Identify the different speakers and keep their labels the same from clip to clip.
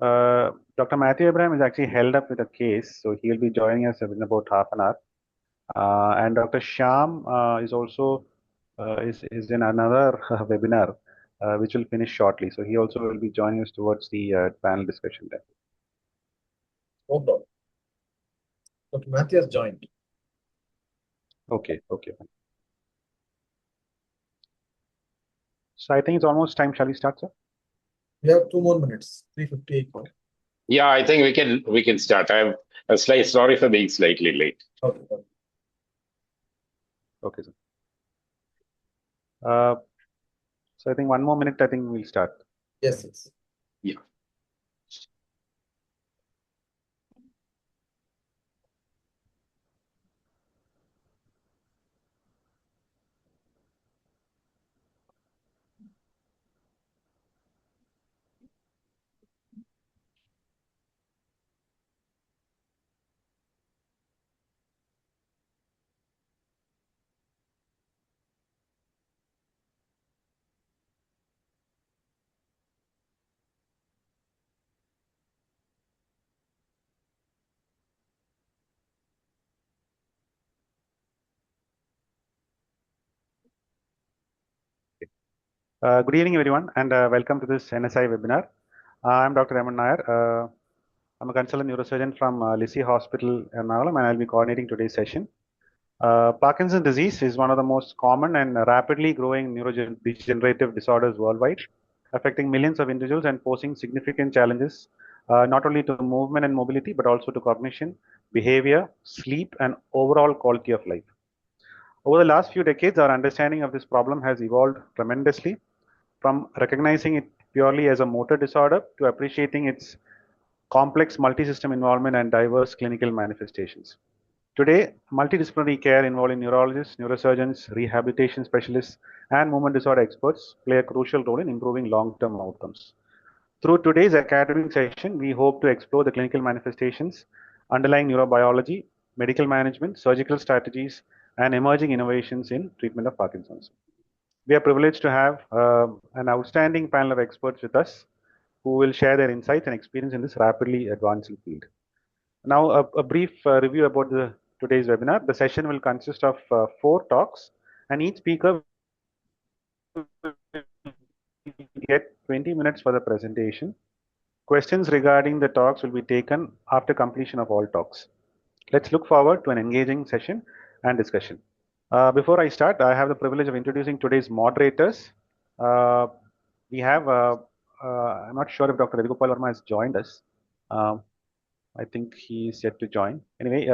Speaker 1: Dr. Matthew Abraham is actually held up with a case, so he will be joining us in about half an hour. And Dr. Shyam is also is in another webinar, which will finish shortly. So he also will be joining us towards the panel discussion then.
Speaker 2: No problem. Dr. Matthew has joined.
Speaker 1: Okay, okay. So I think it's almost time. Shall we start, sir?
Speaker 2: We have 2 more minutes. 3:58.
Speaker 3: Yeah, I think we can start. I'm sorry for being slightly late.
Speaker 2: Okay.
Speaker 1: Okay, sir. So I think 1 more minute. I think we'll start.
Speaker 2: Yes.
Speaker 3: Yeah.
Speaker 1: Good evening, everyone, and welcome to this NSI webinar. I'm Dr. Raman Nair. I'm a consultant neurosurgeon from Lisi Hospital, Ernakulam, and I'll be coordinating today's session. Parkinson's disease is one of the most common and rapidly growing neurodegenerative disorders worldwide, affecting millions of individuals and posing significant challenges not only to movement and mobility, but also to cognition, behavior, sleep, and overall quality of life. Over the last few decades, our understanding of this problem has evolved tremendously, from recognizing it purely as a motor disorder to appreciating its complex multi-system involvement and diverse clinical manifestations. Today, multidisciplinary care involving neurologists, neurosurgeons, rehabilitation specialists, and movement disorder experts play a crucial role in improving long-term outcomes. Through today's academic session, we hope to explore the clinical manifestations, underlying neurobiology, medical management, surgical strategies, and emerging innovations in treatment of Parkinson's. We are privileged to have an outstanding panel of experts with us who will share their insights and experience in this rapidly advancing field. Now, a brief review about today's webinar. The session will consist of 4 talks, and each speaker will get 20 minutes for the presentation. Questions regarding the talks will be taken after completion of all talks. Let's look forward to an engaging session and discussion. Before I start, I have the privilege of introducing today's moderators. We have, I'm not sure if Dr. Ravi-Gopal Verma has joined us. I think he's yet to join. Anyway,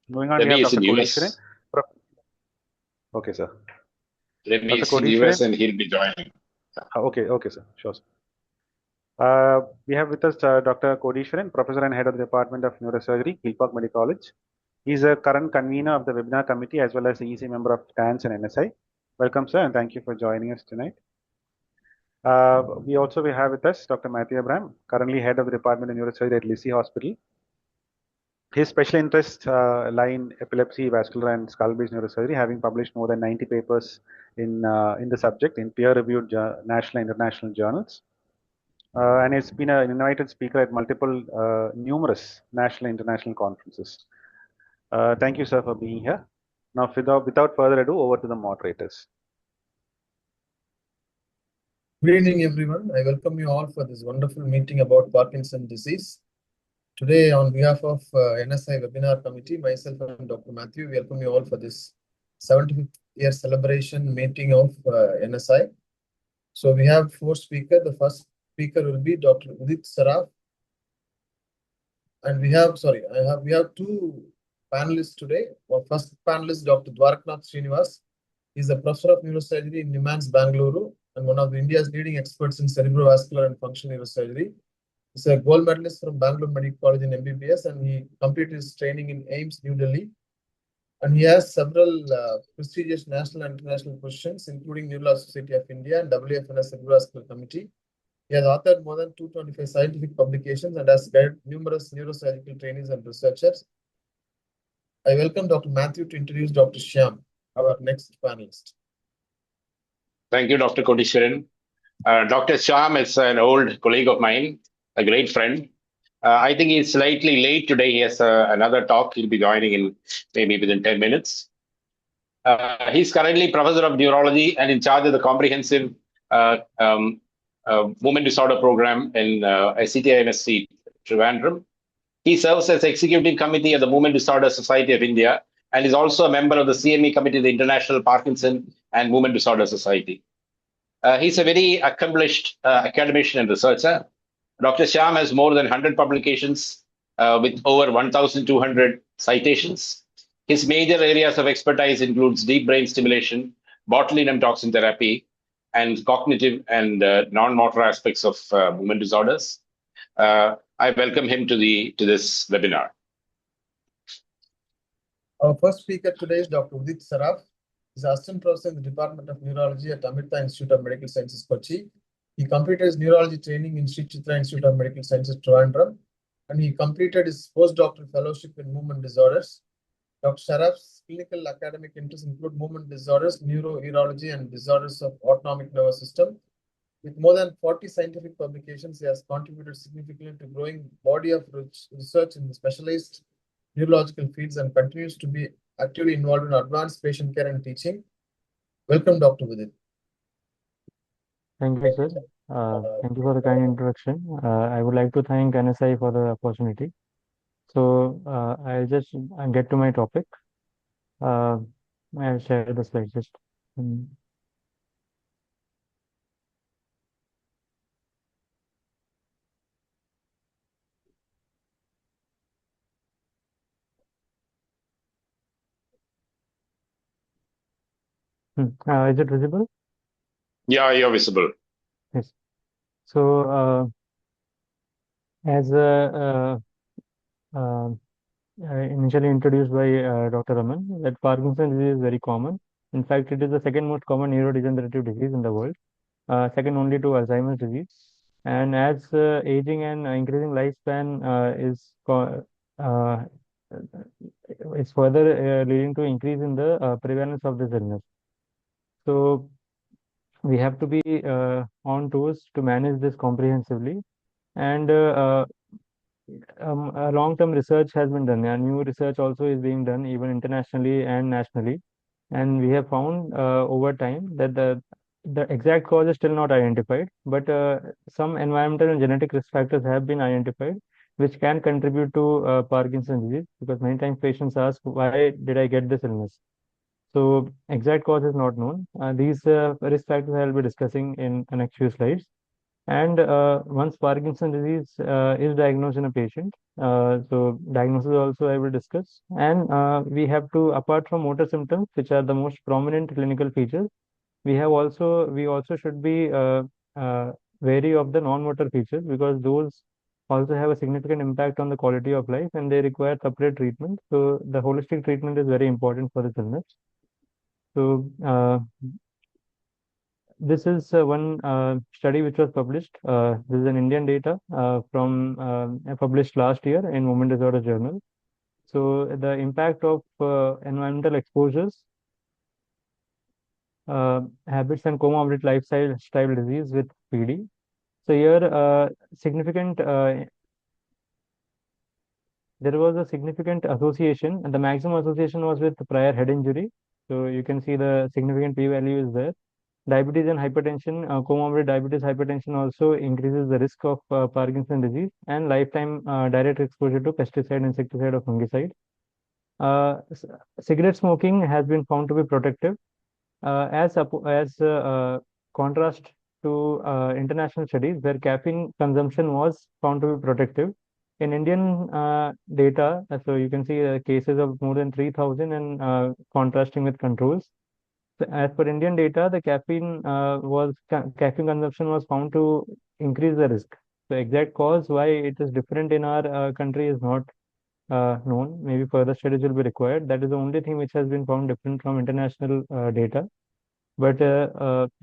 Speaker 1: moving on, we have Dr. Kodishwaran. Okay, sir.
Speaker 3: Ravi is in US and he'll be joining.
Speaker 1: Okay, sir. Sure, sir. We have with us Dr. Kodishwaran, Professor and Head of the Department of Neurosurgery, Kilpauk Medical College. He's a current convener of the webinar committee as well as the EC member of TANS and NSI. Welcome, sir, and thank you for joining us tonight. We also have with us Dr. Matthew Abraham, currently Head of the Department of Neurosurgery at Lisi Hospital. His special interests lie in epilepsy, vascular, and skull-based neurosurgery, having published more than 90 papers in the subject in peer-reviewed national and international journals. And he's been an invited speaker at multiple, numerous national and international conferences. Thank you, sir, for being here. Now, without further ado, over to the moderators.
Speaker 2: Good evening, everyone. I welcome you all for this wonderful meeting about Parkinson's disease. Today, on behalf of NSI Webinar Committee, myself and Dr. Matthew, we welcome you all for this 75th year celebration meeting of NSI. So we have 4 speakers. The first speaker will be Dr. Udit Saraf. And we have 2 panelists today. Our first panelist, Dr. Dwaraknath Srinivas. He's a professor of neurosurgery in NIMHANS, Bangalore, and one of India's leading experts in cerebrovascular and functional neurosurgery. He's a gold medalist from Bangalore Medical College in MBBS, and he completed his training in AIIMS, New Delhi. And he has several prestigious national and international positions, including Neurological Society of India and WFNS Cerebrovascular Committee. He has authored more than 225 scientific publications and has guided numerous neurosurgical trainees and researchers. I welcome Dr. Matthew to introduce Dr. Shyam, our next panelist.
Speaker 3: Thank you, Dr. Kodishwaran. Dr. Shyam is an old colleague of mine. a great friend. I think he's slightly late today. He has another talk. He'll be joining in maybe within 10 minutes. He's currently professor of neurology and in charge of the comprehensive movement disorder program in CTIMSC Trivandrum. He serves as executive committee of the Movement Disorder Society of India and is also a member of the CME committee of the International Parkinson and Movement Disorder Society. He's a very accomplished academician and researcher. Dr. Shyam has more than 100 publications with over 1,200 citations. His major areas of expertise includes deep brain stimulation, botulinum toxin therapy, and cognitive and non-motor aspects of movement disorders. I welcome him to this webinar.
Speaker 2: Our first speaker today is Dr. Udit Saraf. He's assistant professor in the Department of Neurology at Amrita Institute of Medical Sciences, Kochi. He completed his neurology training in Sri Chitra Institute of Medical Sciences, Trivandrum, and he completed his postdoctoral fellowship in movement disorders. Dr. Saraf's clinical academic interests include movement disorders, neurourology, and disorders of autonomic nervous system. With more than 40 scientific publications, he has contributed significantly to growing body of research in specialized neurological fields and continues to be actively involved in advanced patient care and teaching. Welcome, Dr. Vidit.
Speaker 4: Thank you, sir. Thank you for the kind introduction. I would like to thank NSI for the opportunity. So I'll just get to my topic. I'll share the slide just. Is it visible?
Speaker 3: Yeah, you're visible.
Speaker 4: Yes. So as initially introduced by Dr. Raman, that Parkinson's disease is very common. In fact, it is the second most common neurodegenerative disease in the world, second only to Alzheimer's disease. And as aging and increasing lifespan is further leading to increase in the prevalence of this illness. So we have to be on toes to manage this comprehensively. And long-term research has been done, and new research also is being done even internationally and nationally. And we have found over time that the exact cause is still not identified, but some environmental and genetic risk factors have been identified, which can contribute to Parkinson's disease. Because many times patients ask, "Why did I get this illness?" So exact cause is not known. These risk factors I will be discussing in the next few slides. And once Parkinson's disease is diagnosed in a patient, so diagnosis also I will discuss. And we have to, apart from motor symptoms, which are the most prominent clinical features, we also should be wary of the non-motor features, because those also have a significant impact on the quality of life and they require separate treatment. So the holistic treatment is very important for this illness. So this is one study which was published. This is an Indian data from published last year in Movement Disorder Journal. So the impact of environmental exposures, habits and comorbid lifestyle disease with PD. So here there was a significant association, and the maximum association was with prior head injury. So you can see the significant p-value is there. Diabetes and hypertension, comorbid diabetes, hypertension also increases the risk of Parkinson's disease, and lifetime direct exposure to pesticide, insecticide, or fungicide. Cigarette smoking has been found to be protective, as contrast to international studies where caffeine consumption was found to be protective. In Indian data, so you can see cases of more than 3,000 and contrasting with controls. So as per Indian data, the caffeine consumption was found to increase the risk. The exact cause why it is different in our country is not known. Maybe further studies will be required. That is the only thing which has been found different from international data. But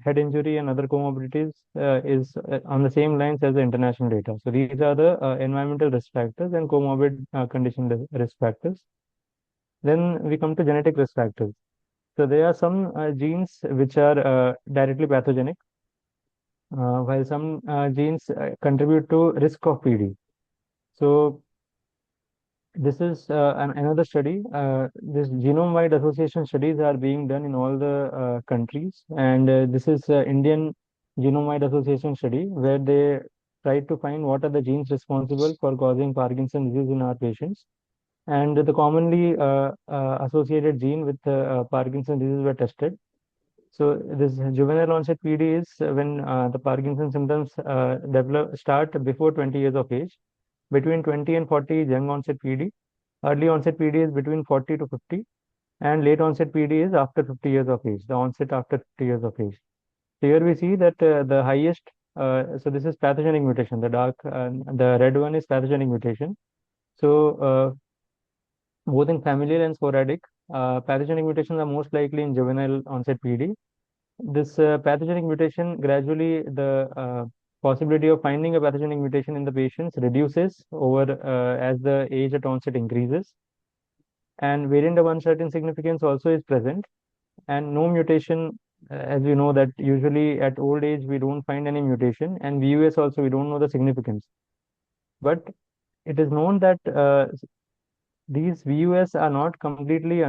Speaker 4: head injury and other comorbidities is on the same lines as the international data. So these are the environmental risk factors and comorbid condition risk factors. Then we come to genetic risk factors. So there are some genes which are directly pathogenic. while some genes contribute to risk of PD. So this is another study. This genome-wide association studies are being done in all the countries, and this is Indian genome-wide association study where they try to find what are the genes responsible for causing Parkinson's disease in our patients. And the commonly associated gene with Parkinson's disease were tested. So this juvenile onset PD is when the Parkinson symptoms start before 20 years of age. Between 20 and 40 is young onset PD. Early onset PD is between 40 to 50, and late onset PD is after 50 years of age, the onset after 50 years of age. So here we see that the highest, so this is pathogenic mutation, the red one is pathogenic mutation. So both in familial and sporadic, pathogenic mutations are most likely in juvenile onset PD. This pathogenic mutation gradually, the possibility of finding a pathogenic mutation in the patients reduces over as the age at onset increases, and variant of uncertain significance also is present, and no mutation, as we know that usually at old age we don't find any mutation, and VUS also we don't know the significance, but it is known that these VUS are not completely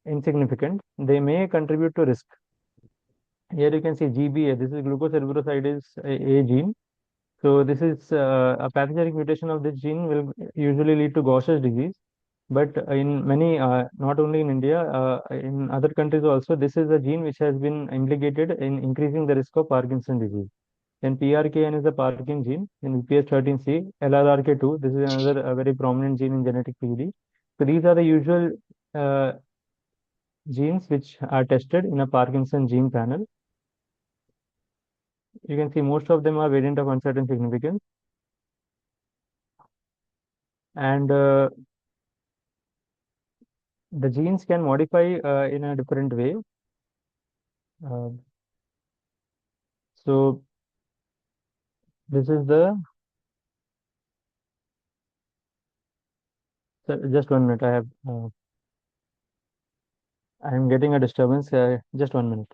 Speaker 4: insignificant. They may contribute to risk. Here you can see GBA, this is glucocerebrosidase A gene. So this is a pathogenic mutation of this gene will usually lead to Gaucher's disease. But in many, not only in India, in other countries also, this is a gene which has been implicated in increasing the risk of Parkinson's disease. Then PRKN is the Parkin gene, in UPS13C, LRRK2, this is another very prominent gene in genetic PD. So these are the usual genes which are tested in a Parkinson gene panel. You can see most of them are variant of uncertain significance. And the genes can modify in a different way. Uh, so this is the, so just 1 minute. I am getting a disturbance. Just 1 minute.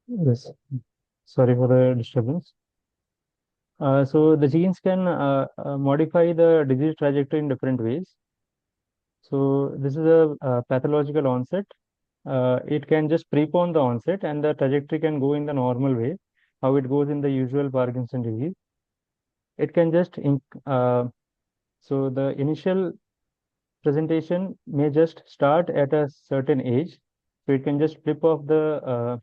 Speaker 4: Yes, sorry for the disturbance. So the genes can modify the disease trajectory in different ways. So this is a pathological onset. It can just prepone the onset, and the trajectory can go in the normal way, how it goes in the usual Parkinson disease. It can just, so the initial presentation may just start at a certain age. So it can just flip off the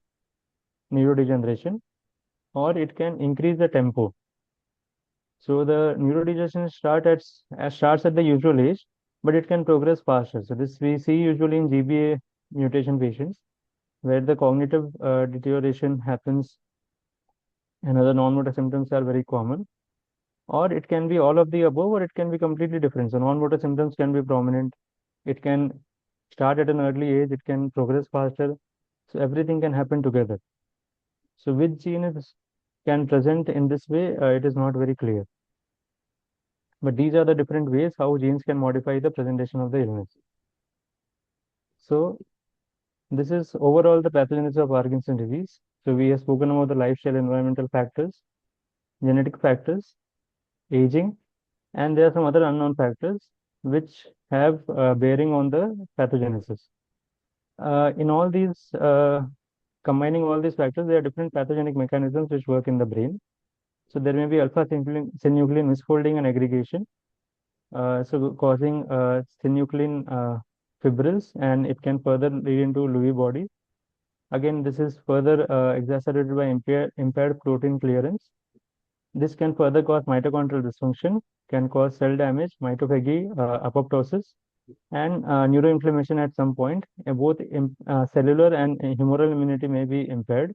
Speaker 4: neurodegeneration, or it can increase the tempo. So the neurodegeneration starts at the usual age, but it can progress faster. So this we see usually in GBA mutation patients, where the cognitive deterioration happens and other non-motor symptoms are very common. Or it can be all of the above, or it can be completely different. So non-motor symptoms can be prominent. It can start at an early age. It can progress faster. So everything can happen together. So which gene can present in this way, it is not very clear. But these are the different ways how genes can modify the presentation of the illness. So this is overall the pathogenesis of Parkinson's disease. So we have spoken about the lifestyle, environmental factors, genetic factors, aging, and there are some other unknown factors which have bearing on the pathogenesis. In all these, combining all these factors, there are different pathogenic mechanisms which work in the brain. So there may be alpha-synuclein misfolding and aggregation, so causing synuclein fibrils, and it can further lead into Lewy body. Again, this is further exacerbated by impaired protein clearance. This can further cause mitochondrial dysfunction, can cause cell damage, mitophagy, apoptosis, and neuroinflammation at some point. Both cellular and humoral immunity may be impaired.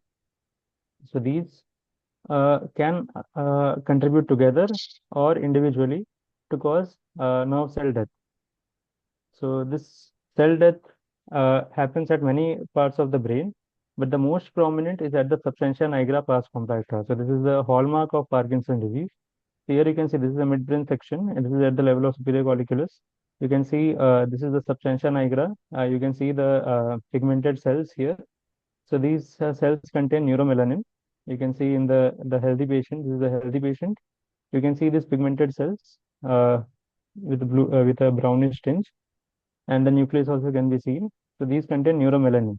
Speaker 4: So these can contribute together or individually to cause nerve cell death. So this cell death happens at many parts of the brain. but the most prominent is at the substantia nigra pars compacta. So this is the hallmark of Parkinson's disease. Here you can see this is the midbrain section, and this is at the level of superior colliculus. You can see this is the substantia nigra. You can see the pigmented cells here. So these cells contain neuromelanin. You can see in the healthy patient. This is a healthy patient. You can see these pigmented cells with a brownish tinge, and the nucleus also can be seen. So these contain neuromelanin.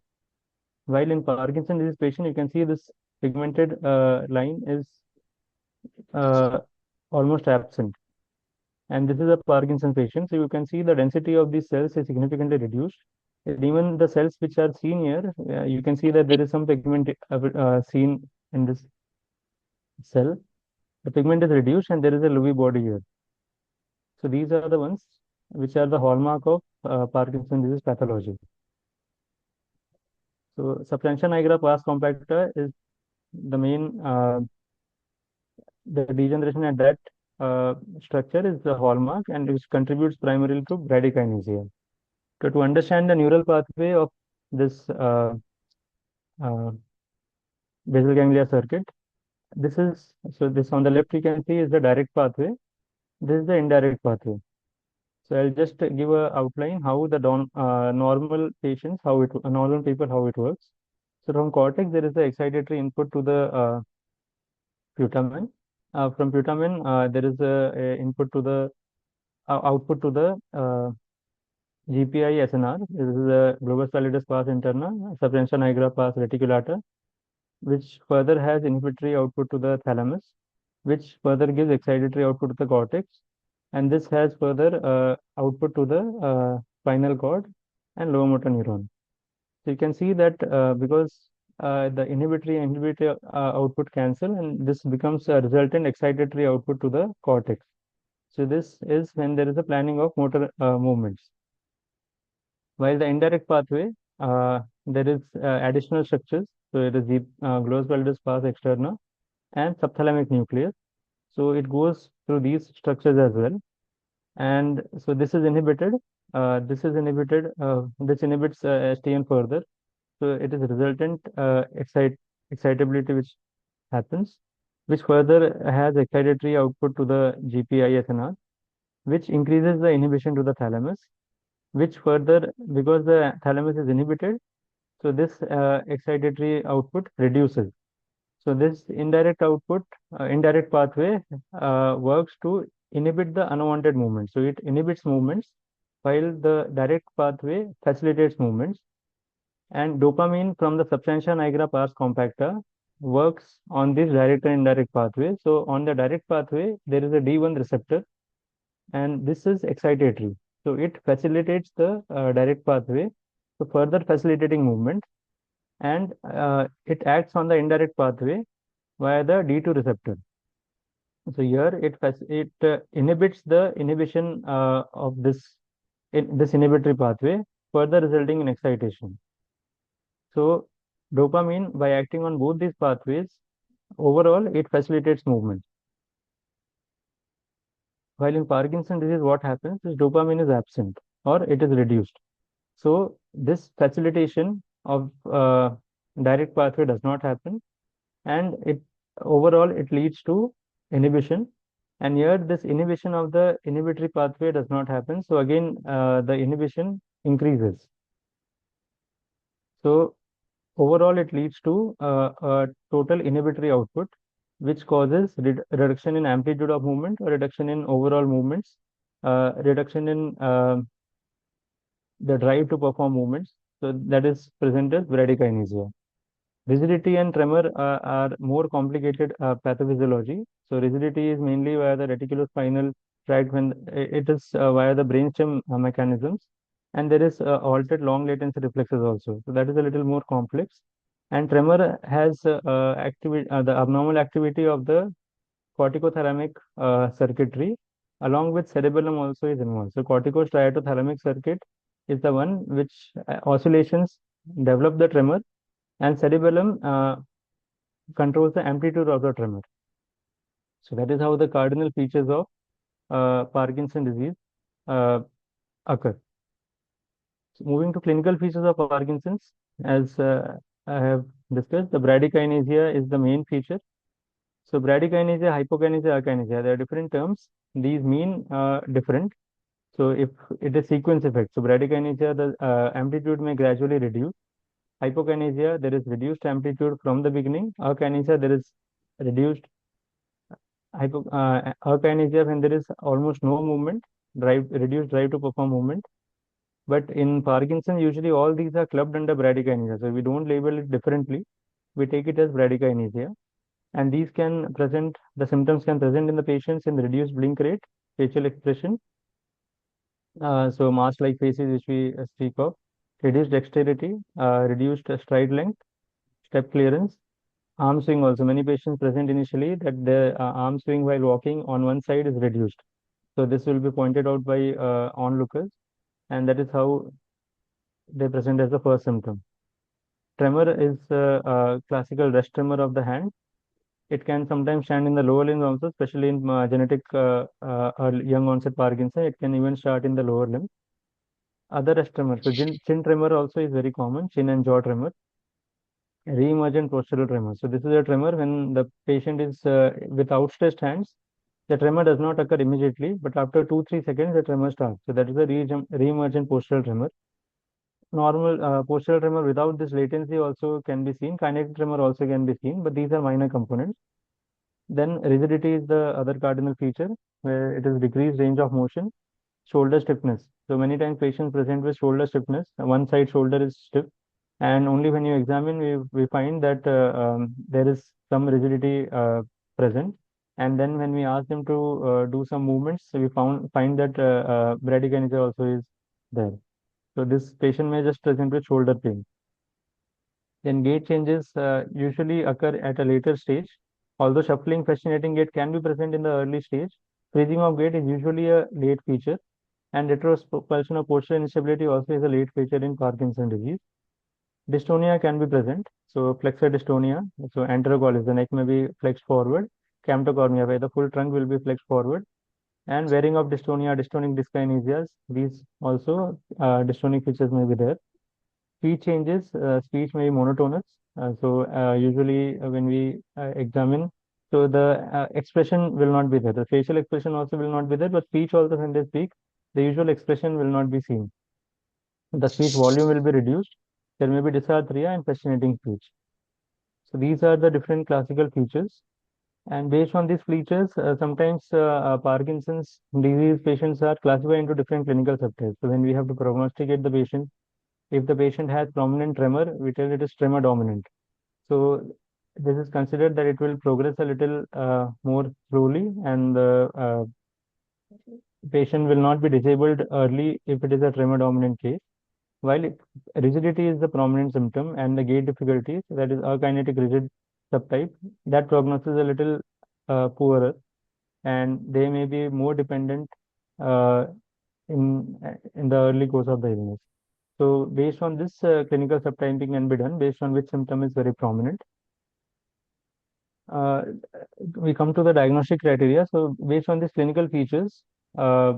Speaker 4: While in Parkinson's disease patient, you can see this pigmented line is uh, almost absent. And this is a Parkinson's patient. So you can see the density of these cells is significantly reduced. And even the cells which are seen here, you can see that there is some pigment seen in this cell. The pigment is reduced and there is a Lewy body here. So these are the ones which are the hallmark of Parkinson's disease pathology. So substantia nigra pars compacta is the main the degeneration at that structure is the hallmark, and which contributes primarily to bradykinesia. So to understand the neural pathway of this uh, basal ganglia circuit, this on the left you can see is the direct pathway. This is the indirect pathway. So I'll just give a outline how the normal patients, normal people, how it works. So from cortex, there is the excitatory input to the putamen. From putamen, there is a input to the output to the GPI SNR. This is the globus pallidus pars interna, substantia nigra pars reticulata, which further has inhibitory output to the thalamus, which further gives excitatory output to the cortex, and this has further output to the spinal cord and lower motor neuron. So you can see that because the inhibitory output cancel, and this becomes a resultant excitatory output to the cortex. So this is when there is a planning of motor movements. While the indirect pathway, there is additional structures. So it is the globus pallidus pars externa and subthalamic nucleus. So it goes through these structures as well. And so this is inhibited. This inhibits STN further. So it is resultant excitability which happens, which further has excitatory output to the GPI-SNR, which increases the inhibition to the thalamus, which further, because the thalamus is inhibited, so this excitatory output reduces. So this indirect pathway works to inhibit the unwanted movement. So it inhibits movements, while the direct pathway facilitates movements. And dopamine from the substantia nigra pars compacta works on this direct and indirect pathway. So on the direct pathway, there is a D1 receptor, and this is excitatory. So it facilitates the direct pathway, so further facilitating movement, and it acts on the indirect pathway via the D2 receptor. So here it inhibits the inhibition of this inhibitory pathway, further resulting in excitation. So dopamine, by acting on both these pathways, overall it facilitates movement. While in Parkinson's disease, what happens is dopamine is absent or it is reduced. So this facilitation of direct pathway does not happen, and overall it leads to inhibition. And here this inhibition of the inhibitory pathway does not happen. So again, the inhibition increases. So overall, it leads to a total inhibitory output, which causes reduction in amplitude of movement, or reduction in overall movements, reduction in the drive to perform movements. So that is present as bradykinesia. Rigidity and tremor are more complicated pathophysiology. So rigidity is mainly via the reticulospinal tract when it is via the brainstem mechanisms, and there is altered long latency reflexes also. So that is a little more complex. And tremor has the abnormal activity of the corticothalamic circuitry, along with cerebellum also is involved. So corticostriatothalamic circuit is the one which oscillations develop the tremor, and cerebellum controls the amplitude of the tremor. So that is how the cardinal features of Parkinson's disease occur. So moving to clinical features of Parkinson's, as I have discussed, the bradykinesia is the main feature. So bradykinesia, hypokinesia, akinesia, they are different terms. These mean different. So if it is sequence effect, so bradykinesia, the amplitude may gradually reduce. Hypokinesia, there is reduced amplitude from the beginning. Akinesia, there is reduced akinesia when there is almost no movement, reduced drive to perform movement. But in Parkinson, usually all these are clubbed under bradykinesia. So we don't label it differently. We take it as bradykinesia. And these can present, the symptoms can present in the patients in reduced blink rate, facial expression. So mask-like faces, which we speak of, reduced dexterity, reduced stride length, step clearance, arm swing also. Many patients present initially that the arm swing while walking on one side is reduced. So this will be pointed out by onlookers, and that is how they present as the first symptom. Tremor is a classical rest tremor of the hand. It can sometimes stand in the lower limb also, especially in genetic or young onset Parkinson. It can even start in the lower limb. Other rest tremor. So chin tremor also is very common, chin and jaw tremor. Re-emergent postural tremor. So this is a tremor when the patient is with outstretched hands. The tremor does not occur immediately, but after 2-3 seconds, the tremor starts. So that is a re-emergent postural tremor. Normal postural tremor without this latency also can be seen. Kinetic tremor also can be seen, but these are minor components. Then rigidity is the other cardinal feature, where it is decreased range of motion. Shoulder stiffness. So many times patients present with shoulder stiffness. One side shoulder is stiff, and only when you examine, we find that there is some rigidity present. And then when we ask them to do some movements, we find that bradykinesia also is there. So this patient may just present with shoulder pain. Then gait changes usually occur at a later stage. Although shuffling, fascinating gait can be present in the early stage, freezing of gait is usually a late feature, and retropulsion of postural instability also is a late feature in Parkinson disease. Dystonia can be present. So flexor dystonia, so anterocollis, the neck may be flexed forward. Camptocornea, where the full trunk will be flexed forward. And wearing of dystonia, dystonic dyskinesias, these also dystonic features may be there. Speech changes, speech may be monotonous. Usually when we examine, so the expression will not be there. The facial expression also will not be there, but speech also when they speak, the usual expression will not be seen. The speech volume will be reduced. There may be dysarthria and fascinating speech. So these are the different classical features. And based on these features, sometimes Parkinson's disease patients are classified into different clinical subtypes. So when we have to prognosticate the patient, if the patient has prominent tremor, we tell it is tremor dominant. So this is considered that it will progress a little more slowly, and the patient will not be disabled early if it is a tremor dominant case. While rigidity is the prominent symptom and the gait difficulties, that is akinetic rigid subtype, that prognosis is a little poorer, and they may be more dependent uh, in the early course of the illness. So based on this, clinical subtyping can be done based on which symptom is very prominent. Uh, we come to the diagnostic criteria. So based on these clinical features, uh,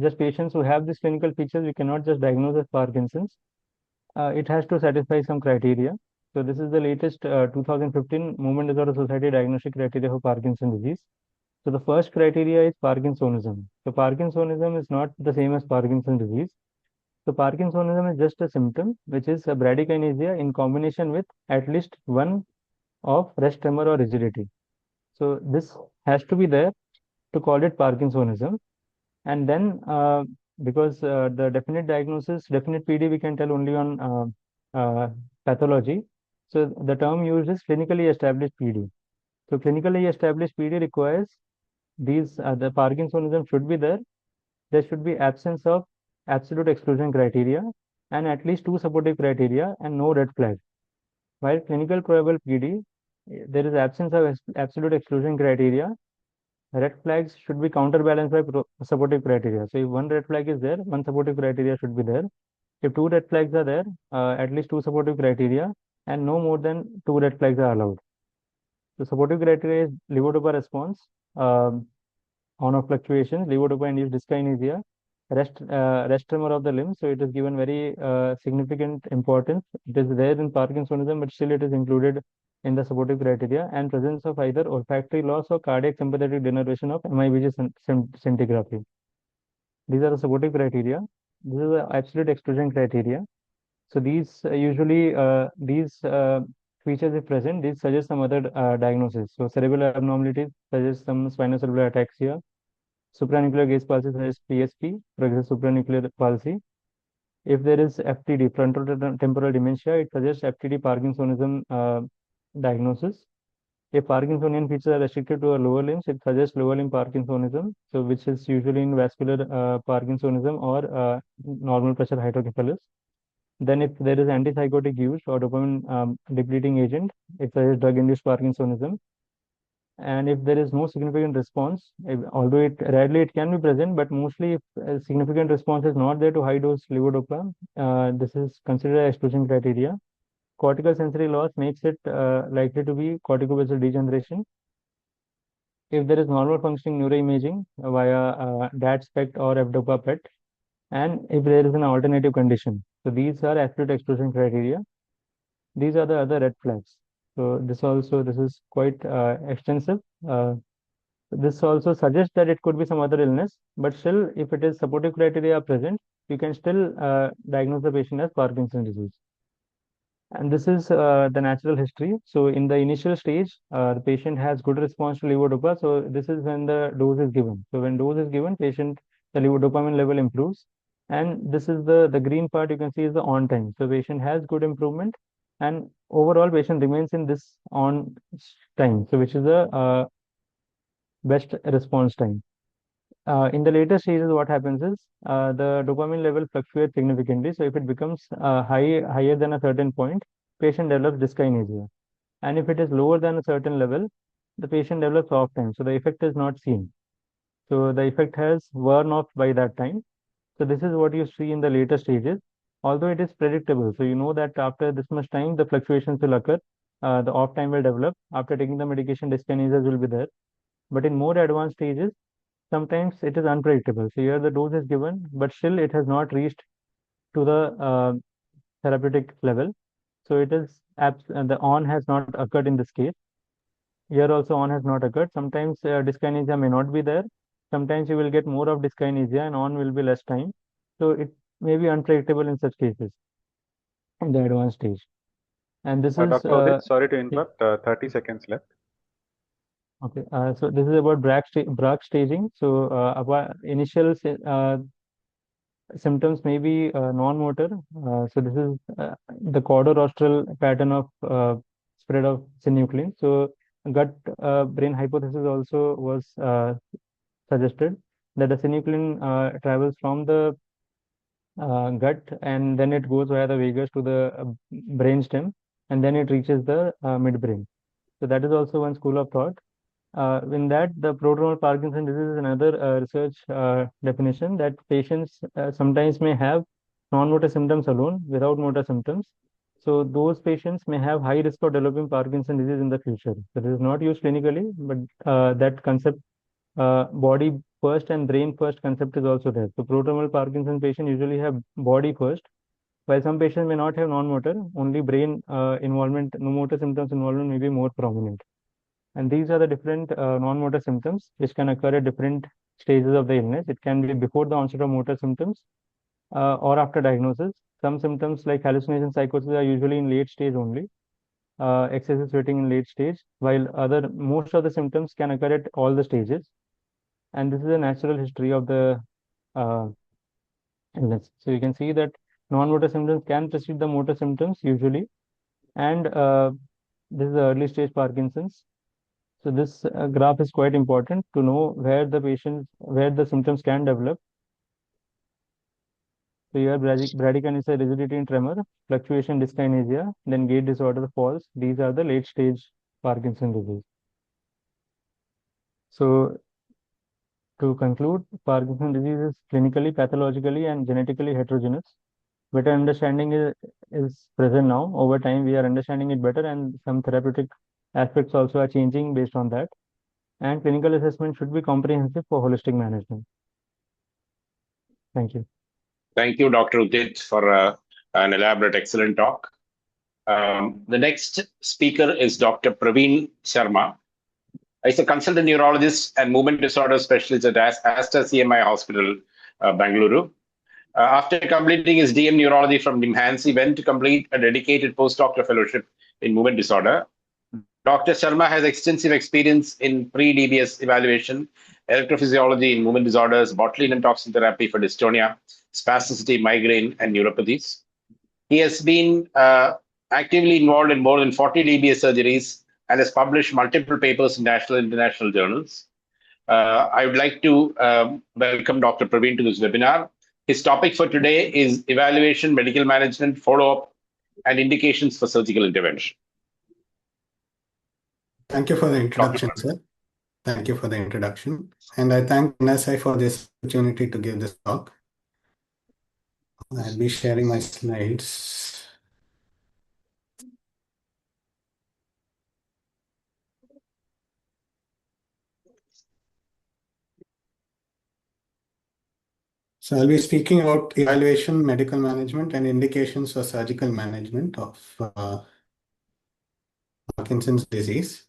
Speaker 4: just patients who have these clinical features, we cannot just diagnose as Parkinson's. It has to satisfy some criteria. So this is the latest 2015 Movement Disorder Society diagnostic criteria for Parkinson's disease. So the first criteria is Parkinsonism. So Parkinsonism is not the same as Parkinson's disease. So Parkinsonism is just a symptom, which is a bradykinesia in combination with at least one of rest tremor or rigidity. So this has to be there to call it Parkinsonism. And then because the definite diagnosis, definite PD, we can tell only on pathology. So the term used is clinically established PD. So clinically established PD requires these, the Parkinsonism should be there. There should be absence of absolute exclusion criteria and at least two supportive criteria and no red flag. While clinical probable PD, there is absence of absolute exclusion criteria. Red flags should be counterbalanced by supportive criteria. So if one red flag is there, one supportive criteria should be there. If two red flags are there, at least two supportive criteria and no more than two red flags are allowed. The supportive criteria is levodopa response, on-off fluctuations, levodopa induced dyskinesia, rest tremor of the limb. So it is given very significant importance. It is rare in Parkinsonism, but still it is included in the supportive criteria, and presence of either olfactory loss or cardiac sympathetic denervation of MIBG scintigraphy. These are the supportive criteria. This is the absolute exclusion criteria. So these these features if present, these suggest some other diagnosis. So cerebral abnormalities suggest some spinocerebellar ataxia. Supranuclear gaze palsy suggests PSP, progressive supranuclear palsy. If there is FTD, frontal temporal dementia, it suggests FTD Parkinsonism diagnosis. If Parkinsonian features are restricted to a lower limbs, it suggests lower limb Parkinsonism, so which is usually in vascular Parkinsonism or normal pressure hydrocephalus. Then, if there is antipsychotic use or dopamine depleting agent, it suggests drug-induced Parkinsonism. And if there is no significant response, although it rarely it can be present, but mostly if a significant response is not there to high dose levodopa, this is considered exclusion criteria. Cortical sensory loss makes it likely to be corticobasal degeneration. If there is normal functioning neuroimaging via DAT SPECT or FDOPA PET, and if there is an alternative condition. So these are absolute exclusion criteria. These are the other red flags. So this is quite extensive. This also suggests that it could be some other illness, but still, if it is supportive criteria are present, you can still diagnose the patient as Parkinson's disease. And this is the natural history. So in the initial stage, the patient has good response to levodopa. So this is when the dose is given. So when dose is given, the levodopamine level improves. And this is the green part you can see is the on time. So patient has good improvement, and overall patient remains in this on time. So which is the best response time. In the later stages, what happens is the dopamine level fluctuates significantly. So if it becomes higher than a certain point, patient develops dyskinesia. And if it is lower than a certain level, the patient develops off time. So the effect is not seen. So the effect has worn off by that time. So this is what you see in the later stages. Although it is predictable, so you know that after this much time, the fluctuations will occur. The off time will develop. After taking the medication, dyskinesias will be there. But in more advanced stages, sometimes it is unpredictable. So here the dose is given, but still it has not reached to the therapeutic level. So it is the on has not occurred in this case. Here also on has not occurred. Sometimes dyskinesia may not be there. Sometimes you will get more of dyskinesia and on will be less time. So it may be unpredictable in such cases in the advanced stage. And this is
Speaker 1: Dr. Odit, sorry to interrupt. 30 seconds left.
Speaker 4: okay. So this is about Bragg staging. So initial symptoms may be non-motor. So this is the caudorostral pattern of spread of synuclein. So gut brain hypothesis also was suggested that the synuclein travels from the gut, and then it goes via the vagus to the brain stem, and then it reaches the midbrain. So that is also one school of thought. In that, the prodromal Parkinson disease is another research definition that patients sometimes may have non-motor symptoms alone without motor symptoms. So those patients may have high risk of developing Parkinson disease in the future. So this is not used clinically, but that concept, body first and brain first concept is also there. So prodromal Parkinson patients usually have body first, while some patients may not have non-motor, only brain involvement, no motor symptoms involvement may be more prominent. And these are the different non-motor symptoms which can occur at different stages of the illness. It can be before the onset of motor symptoms or after diagnosis. Some symptoms like hallucination psychosis are usually in late stage only, excessive sweating in late stage, while most of the symptoms can occur at all the stages. And this is a natural history of the uh, illness. So you can see that non-motor symptoms can precede the motor symptoms usually. And this is the early stage Parkinson's. So this graph is quite important to know where the symptoms can develop. So you have bradykinesia, rigidity and tremor, fluctuation, dyskinesia, then gait disorder, falls. These are the late stage Parkinson disease. So to conclude, Parkinson disease is clinically, pathologically, and genetically heterogeneous. Better understanding is present now. Over time, we are understanding it better, and some therapeutic aspects also are changing based on that. And clinical assessment should be comprehensive for holistic management. Thank you.
Speaker 3: Thank you, Dr. Udit, for an elaborate, excellent talk. The next speaker is Dr. Praveen Sharma. He's a consultant neurologist and movement disorder specialist at Asta CMI Hospital, Bangalore. After completing his DM neurology from NIMHANS, he went to complete a dedicated postdoctoral fellowship in movement disorder. Dr. Sharma has extensive experience in pre-DBS evaluation, electrophysiology in movement disorders, botulinum toxin therapy for dystonia, spasticity, migraine, and neuropathies. He has been actively involved in more than 40 DBS surgeries and has published multiple papers in national and international journals. I would like to welcome Dr. Praveen to this webinar. His topic for today is evaluation, medical management, follow-up, and indications for surgical intervention.
Speaker 5: Thank you for the introduction, sir. Thank you for the introduction. And I thank NSI for this opportunity to give this talk. I'll be sharing my slides. So I'll be speaking about evaluation, medical management, and indications for surgical management of Parkinson's disease.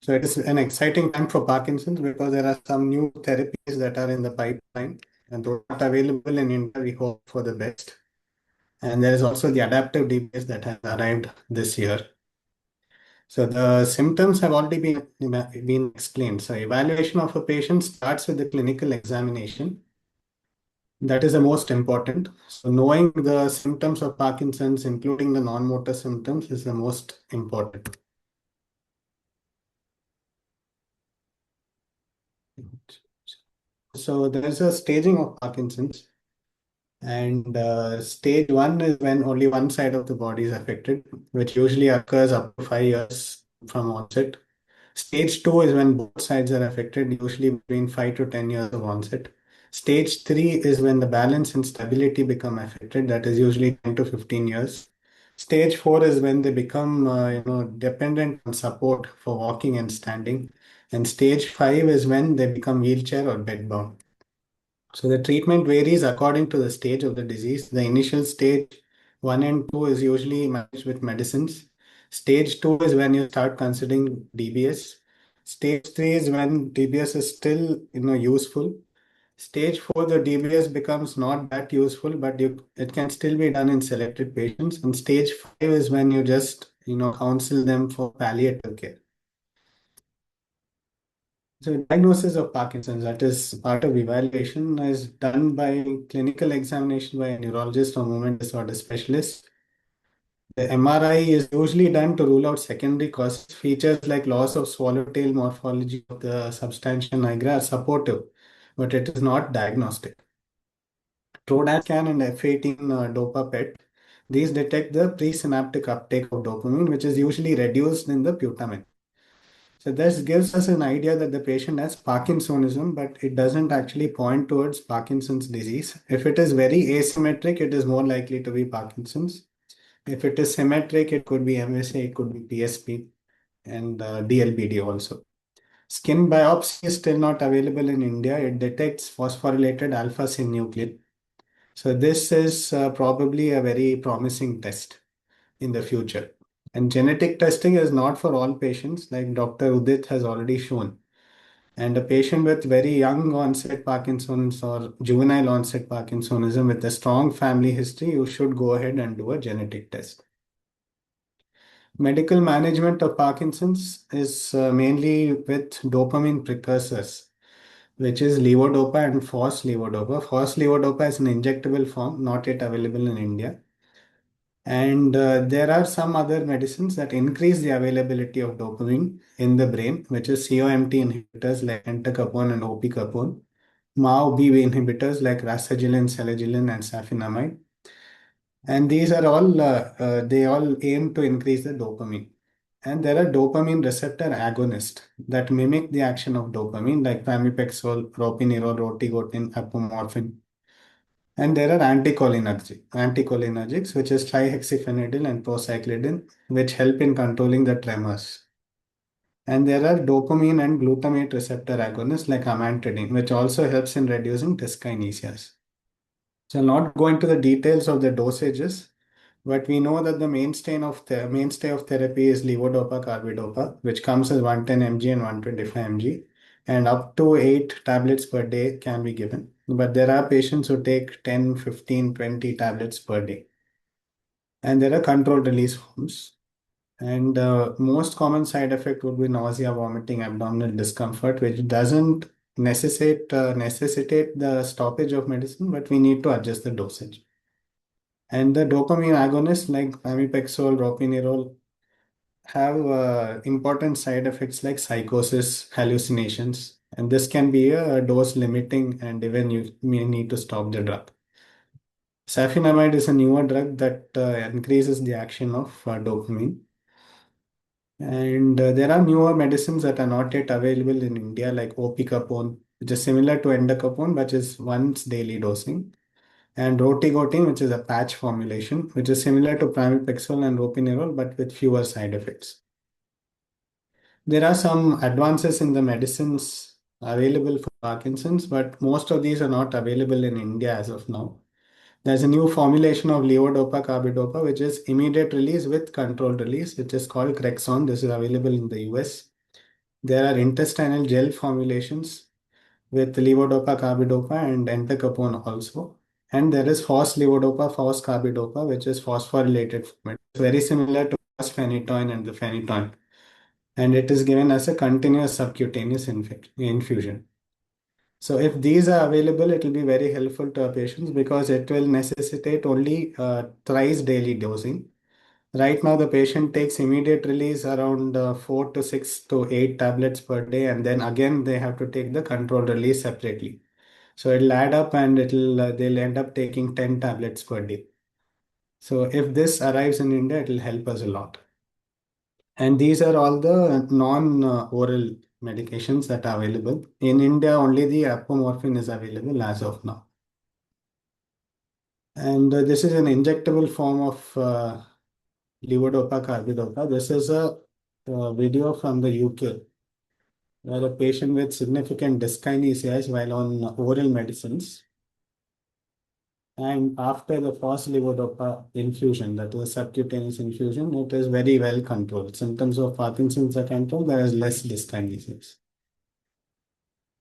Speaker 5: So it is an exciting time for Parkinson's because there are some new therapies that are in the pipeline and those not available in India. We hope for the best. And there is also the adaptive DBS that has arrived this year. So the symptoms have already been explained. So evaluation of a patient starts with the clinical examination. That is the most important. So knowing the symptoms of Parkinson's, including the non-motor symptoms, is the most important. So there is a staging of Parkinson's. And stage 1 is when only one side of the body is affected, which usually occurs up to 5 years from onset. Stage 2 is when both sides are affected, usually between 5 to 10 years of onset. Stage 3 is when the balance and stability become affected, that is usually 10 to 15 years. Stage 4 is when they become dependent on support for walking and standing. And stage 5 is when they become wheelchair or bedbound. So the treatment varies according to the stage of the disease. The initial stage 1 and 2 is usually managed with medicines. Stage 2 is when you start considering DBS. Stage 3 is when DBS is still useful. Stage 4, the DBS becomes not that useful, but it can still be done in selected patients. And stage 5 is when you just counsel them for palliative care. So diagnosis of Parkinson's, that is part of evaluation, is done by clinical examination by a neurologist or movement disorder specialist. The MRI is usually done to rule out secondary causes. Features like loss of swallowtail morphology of the substantia nigra are supportive, but it is not diagnostic. TRODAN scan and F18 dopa PET, these detect the presynaptic uptake of dopamine, which is usually reduced in the putamen. So this gives us an idea that the patient has Parkinsonism, but it doesn't actually point towards Parkinson's disease. If it is very asymmetric, it is more likely to be Parkinson's. If it is symmetric, it could be MSA, it could be PSP, and DLBD also. Skin biopsy is still not available in India. It detects phosphorylated alpha-synuclein. So this is probably a very promising test in the future. And genetic testing is not for all patients, like Dr. Udit has already shown. And a patient with very young onset Parkinson's or juvenile onset Parkinsonism with a strong family history, you should go ahead and do a genetic test. Medical management of Parkinson's is mainly with dopamine precursors, which is levodopa and phos-levodopa. Phos-levodopa is an injectable form, not yet available in India. And there are some other medicines that increase the availability of dopamine in the brain, which is COMT inhibitors like entacapone and opicapone, MAO-B inhibitors like rasagiline, selagiline, and safinamide. And these are all, they all aim to increase the dopamine. And there are dopamine receptor agonists that mimic the action of dopamine, like pramipexole, ropinirole, rotigotine, apomorphine. And there are anticholinergics, which is trihexyphenidyl and procyclidine, which help in controlling the tremors. And there are dopamine and glutamate receptor agonists like amantadine, which also helps in reducing dyskinesias. So I'll not go into the details of the dosages, but we know that the mainstay of therapy is levodopa carbidopa, which comes as 110 mg and 125 mg, and up to 8 tablets per day can be given. But there are patients who take 10, 15, 20 tablets per day. And there are controlled release forms. And most common side effect would be nausea, vomiting, abdominal discomfort, which doesn't necessitate the stoppage of medicine, but we need to adjust the dosage. And the dopamine agonists like pramipexole, ropinirole have important side effects like psychosis, hallucinations, and this can be a dose limiting, and even you may need to stop the drug. Safinamide is a newer drug that increases the action of dopamine. And there are newer medicines that are not yet available in India, like opicapone, which is similar to endacapone, but is once daily dosing, and rotigotine, which is a patch formulation, which is similar to pramipexole and ropinirole, but with fewer side effects. There are some advances in the medicines available for Parkinson's, but most of these are not available in India as of now. There's a new formulation of levodopa carbidopa, which is immediate release with controlled release, which is called Crexon. This is available in the US. There are intestinal gel formulations with levodopa carbidopa and entacapone also. And there is FOS levodopa, FOS carbidopa, which is phosphorylated format. It's very similar to phenytoin and the phenytoin. And it is given as a continuous subcutaneous infusion. So if these are available, it will be very helpful to our patients because it will necessitate only thrice daily dosing. Right now, the patient takes immediate release around 4 to 6 to 8 tablets per day, and then again they have to take the controlled release separately. So it'll add up, and they'll end up taking 10 tablets per day. So if this arrives in India, it will help us a lot. And these are all the non-oral medications that are available. In India, only the apomorphine is available as of now. And this is an injectable form of levodopa carbidopa. This is a video from the UK where a patient with significant dyskinesias while on oral medicines and after the first levodopa infusion, that is subcutaneous infusion, it is very well controlled. Symptoms of Parkinson's are controlled, there is less dyskinesias.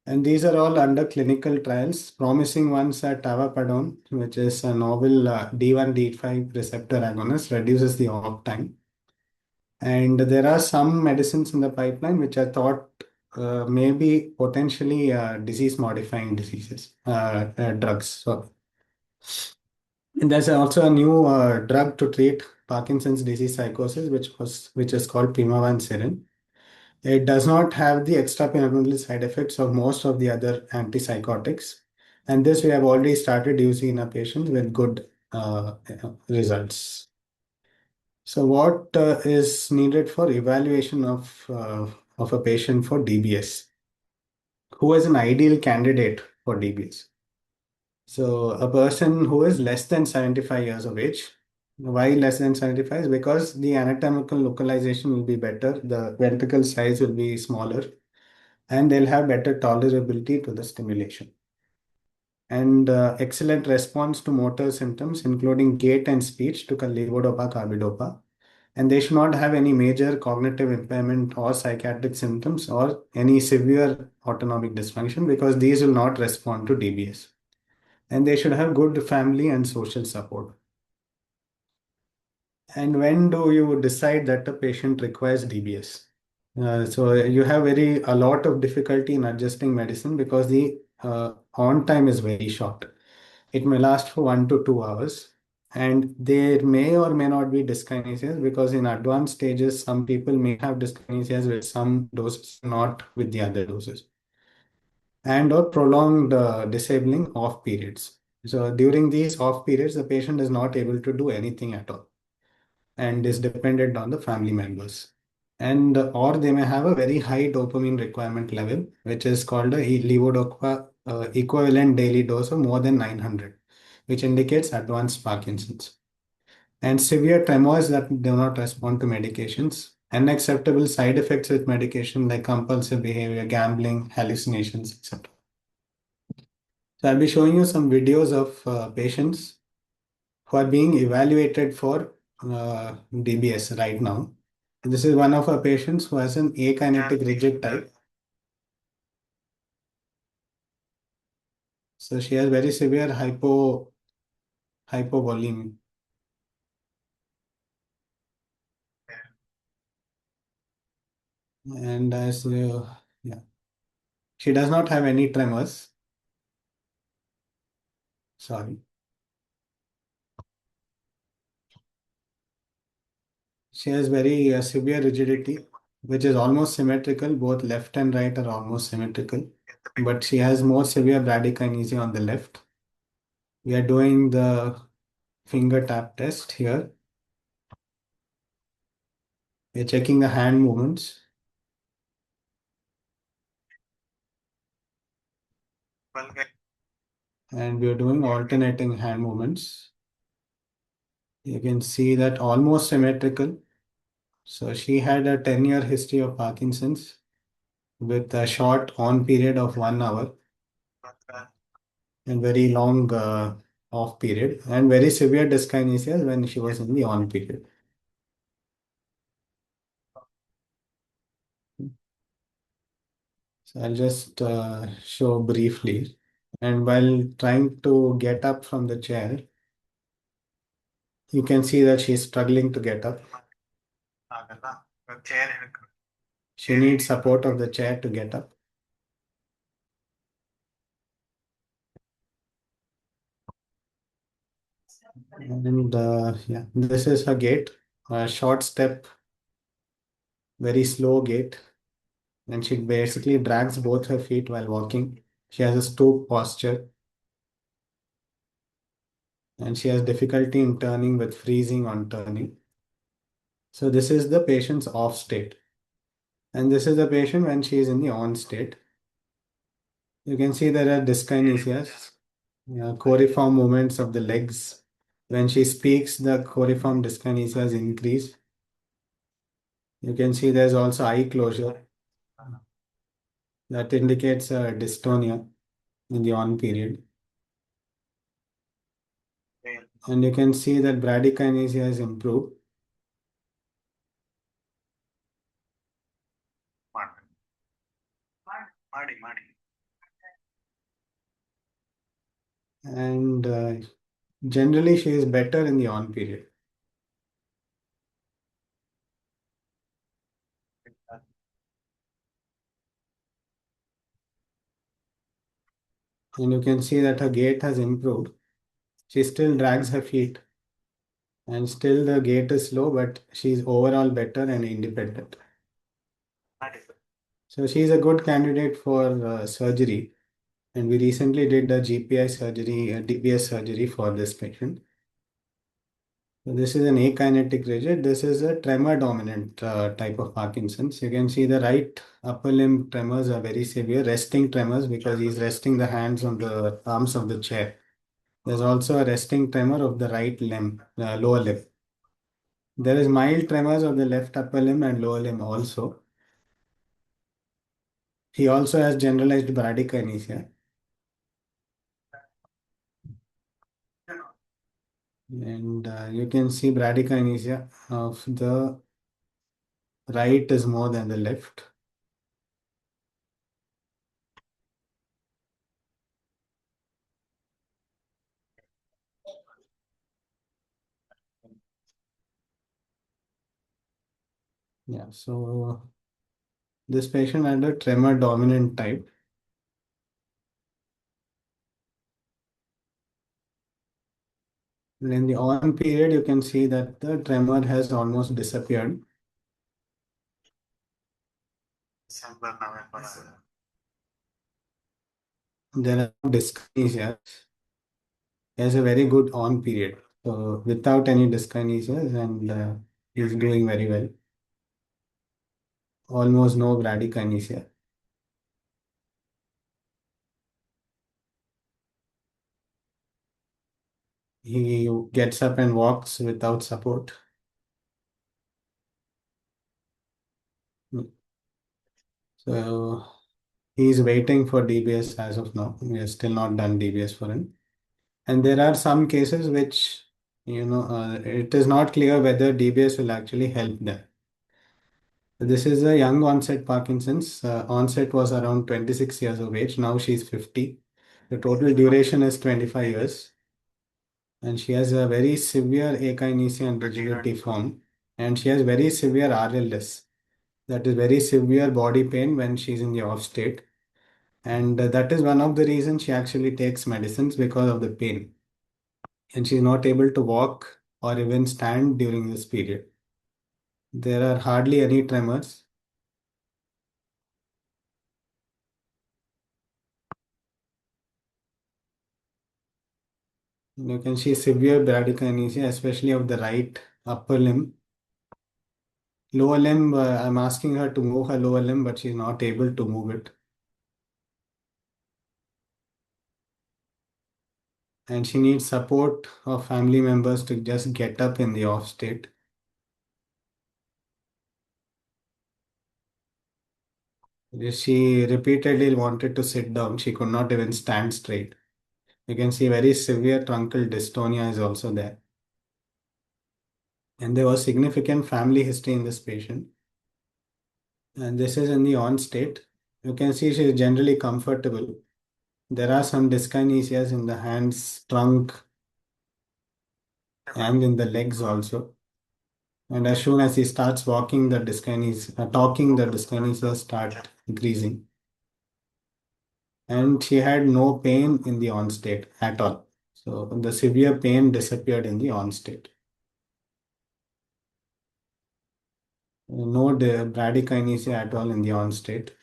Speaker 5: And these are all under clinical trials. Promising ones are tavapadone, which is a novel D1, D5 receptor agonist, reduces the off time. And there are some medicines in the pipeline which are thought may be potentially disease-modifying drugs. So, and there's also a new drug to treat Parkinson's disease psychosis, which is called pimavanserin. It does not have the extrapyramidal side effects of most of the other antipsychotics, and this we have already started using in our patients with good results. So, what is needed for evaluation of a patient for DBS? Who is an ideal candidate for DBS? So, a person who is less than 75 years of age. Why less than 75? Is because the anatomical localization will be better, the ventricle size will be smaller, and they'll have better tolerability to the stimulation. And excellent response to motor symptoms, including gait and speech, to levodopa carbidopa. And they should not have any major cognitive impairment or psychiatric symptoms or any severe autonomic dysfunction because these will not respond to DBS. And they should have good family and social support. And when do you decide that a patient requires DBS? So you have a lot of difficulty in adjusting medicine because the on time is very short. It may last for 1 to 2 hours, and there may or may not be dyskinesias because in advanced stages, some people may have dyskinesias with some doses, not with the other doses, and or prolonged disabling off periods. So during these off periods, the patient is not able to do anything at all and is dependent on the family members. And or they may have a very high dopamine requirement level, which is called a levodopa equivalent daily dose of more than 900, which indicates advanced Parkinson's. And severe tremors that do not respond to medications, unacceptable side effects with medication like compulsive behavior, gambling, hallucinations, etc. So I'll be showing you some videos of patients who are being evaluated for DBS right now. This is one of our patients who has an akinetic rigid type. So she has very severe hypovolemia. And yeah, she does not have any tremors. Sorry. She has very severe rigidity, which is almost symmetrical. Both left and right are almost symmetrical, but she has more severe bradykinesia on the left. We are doing the finger tap test here. We're checking the hand movements. And we're doing alternating hand movements. You can see that almost symmetrical. So she had a 10-year history of Parkinson's with a short on period of 1 hour and very long off period and very severe dyskinesia when she was in the on period. So I'll just show briefly. And while trying to get up from the chair, you can see that she's struggling to get up. She needs support of the chair to get up. And yeah, this is her gait, a short step, very slow gait. And she basically drags both her feet while walking. She has a stoop posture. And she has difficulty in turning with freezing on turning. So this is the patient's off state. And this is the patient when she is in the on state. You can see there are dyskinesias, coriform movements of the legs. When she speaks, the coriform dyskinesias increase. You can see there's also eye closure. That indicates dystonia in the on period. And you can see that bradykinesia has improved. And generally, she is better in the on period. And you can see that her gait has improved. She still drags her feet. And still the gait is slow, but she's overall better and independent. So she's a good candidate for surgery. And we recently did a GPI surgery, a DBS surgery for this patient. So this is an akinetic rigid. This is a tremor dominant type of Parkinson's. You can see the right upper limb tremors are very severe, resting tremors because he's resting the hands on the arms of the chair. There's also a resting tremor of the right limb, lower limb. There is mild tremors of the left upper limb and lower limb also. He also has generalized bradykinesia. And you can see bradykinesia of the right is more than the left. Yeah, so this patient had a tremor dominant type. And in the on period, you can see that the tremor has almost disappeared. There are no dyskinesias. He has a very good on period. So without any dyskinesias and he's doing very well. Almost no bradykinesia. He gets up and walks without support. So he's waiting for DBS as of now. We have still not done DBS for him. And there are some cases which, it is not clear whether DBS will actually help them. This is a young onset Parkinson's. Onset was around 26 years of age. Now she's 50. The total duration is 25 years. And she has a very severe akinesia and rigidity form. And she has very severe RLS. That is very severe body pain when she's in the off state. And that is one of the reasons she actually takes medicines because of the pain. And she's not able to walk or even stand during this period. There are hardly any tremors. You can see severe bradykinesia, especially of the right upper limb. Lower limb, I'm asking her to move her lower limb, but she's not able to move it. And she needs support of family members to just get up in the off state. She repeatedly wanted to sit down. She could not even stand straight. You can see very severe truncal dystonia is also there. And there was significant family history in this patient. And this is in the on state. You can see she is generally comfortable. There are some dyskinesias in the hands, trunk, and in the legs also. And as soon as he starts walking, talking, the dyskinesia start increasing. And she had no pain in the on state at all. So the severe pain disappeared in the on state. No bradykinesia at all in the on state,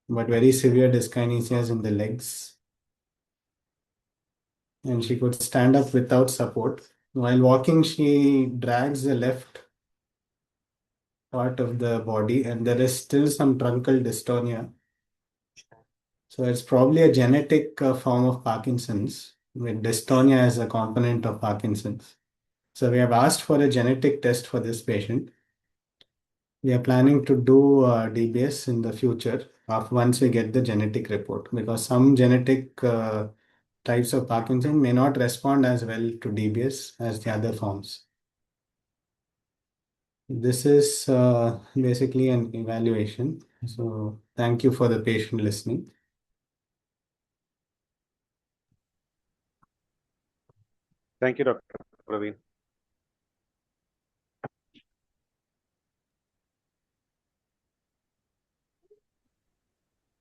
Speaker 5: but very severe dyskinesias in the legs. And she could stand up without support. While walking, she drags the left part of the body, and there is still some truncal dystonia. So it's probably a genetic form of Parkinson's, with dystonia as a component of Parkinson's. So we have asked for a genetic test for this patient. We are planning to do DBS in the future once we get the genetic report, because some genetic types of Parkinson may not respond as well to DBS as the other forms. This is basically an evaluation. So thank you for the patient listening.
Speaker 1: Thank you, Dr. Praveen.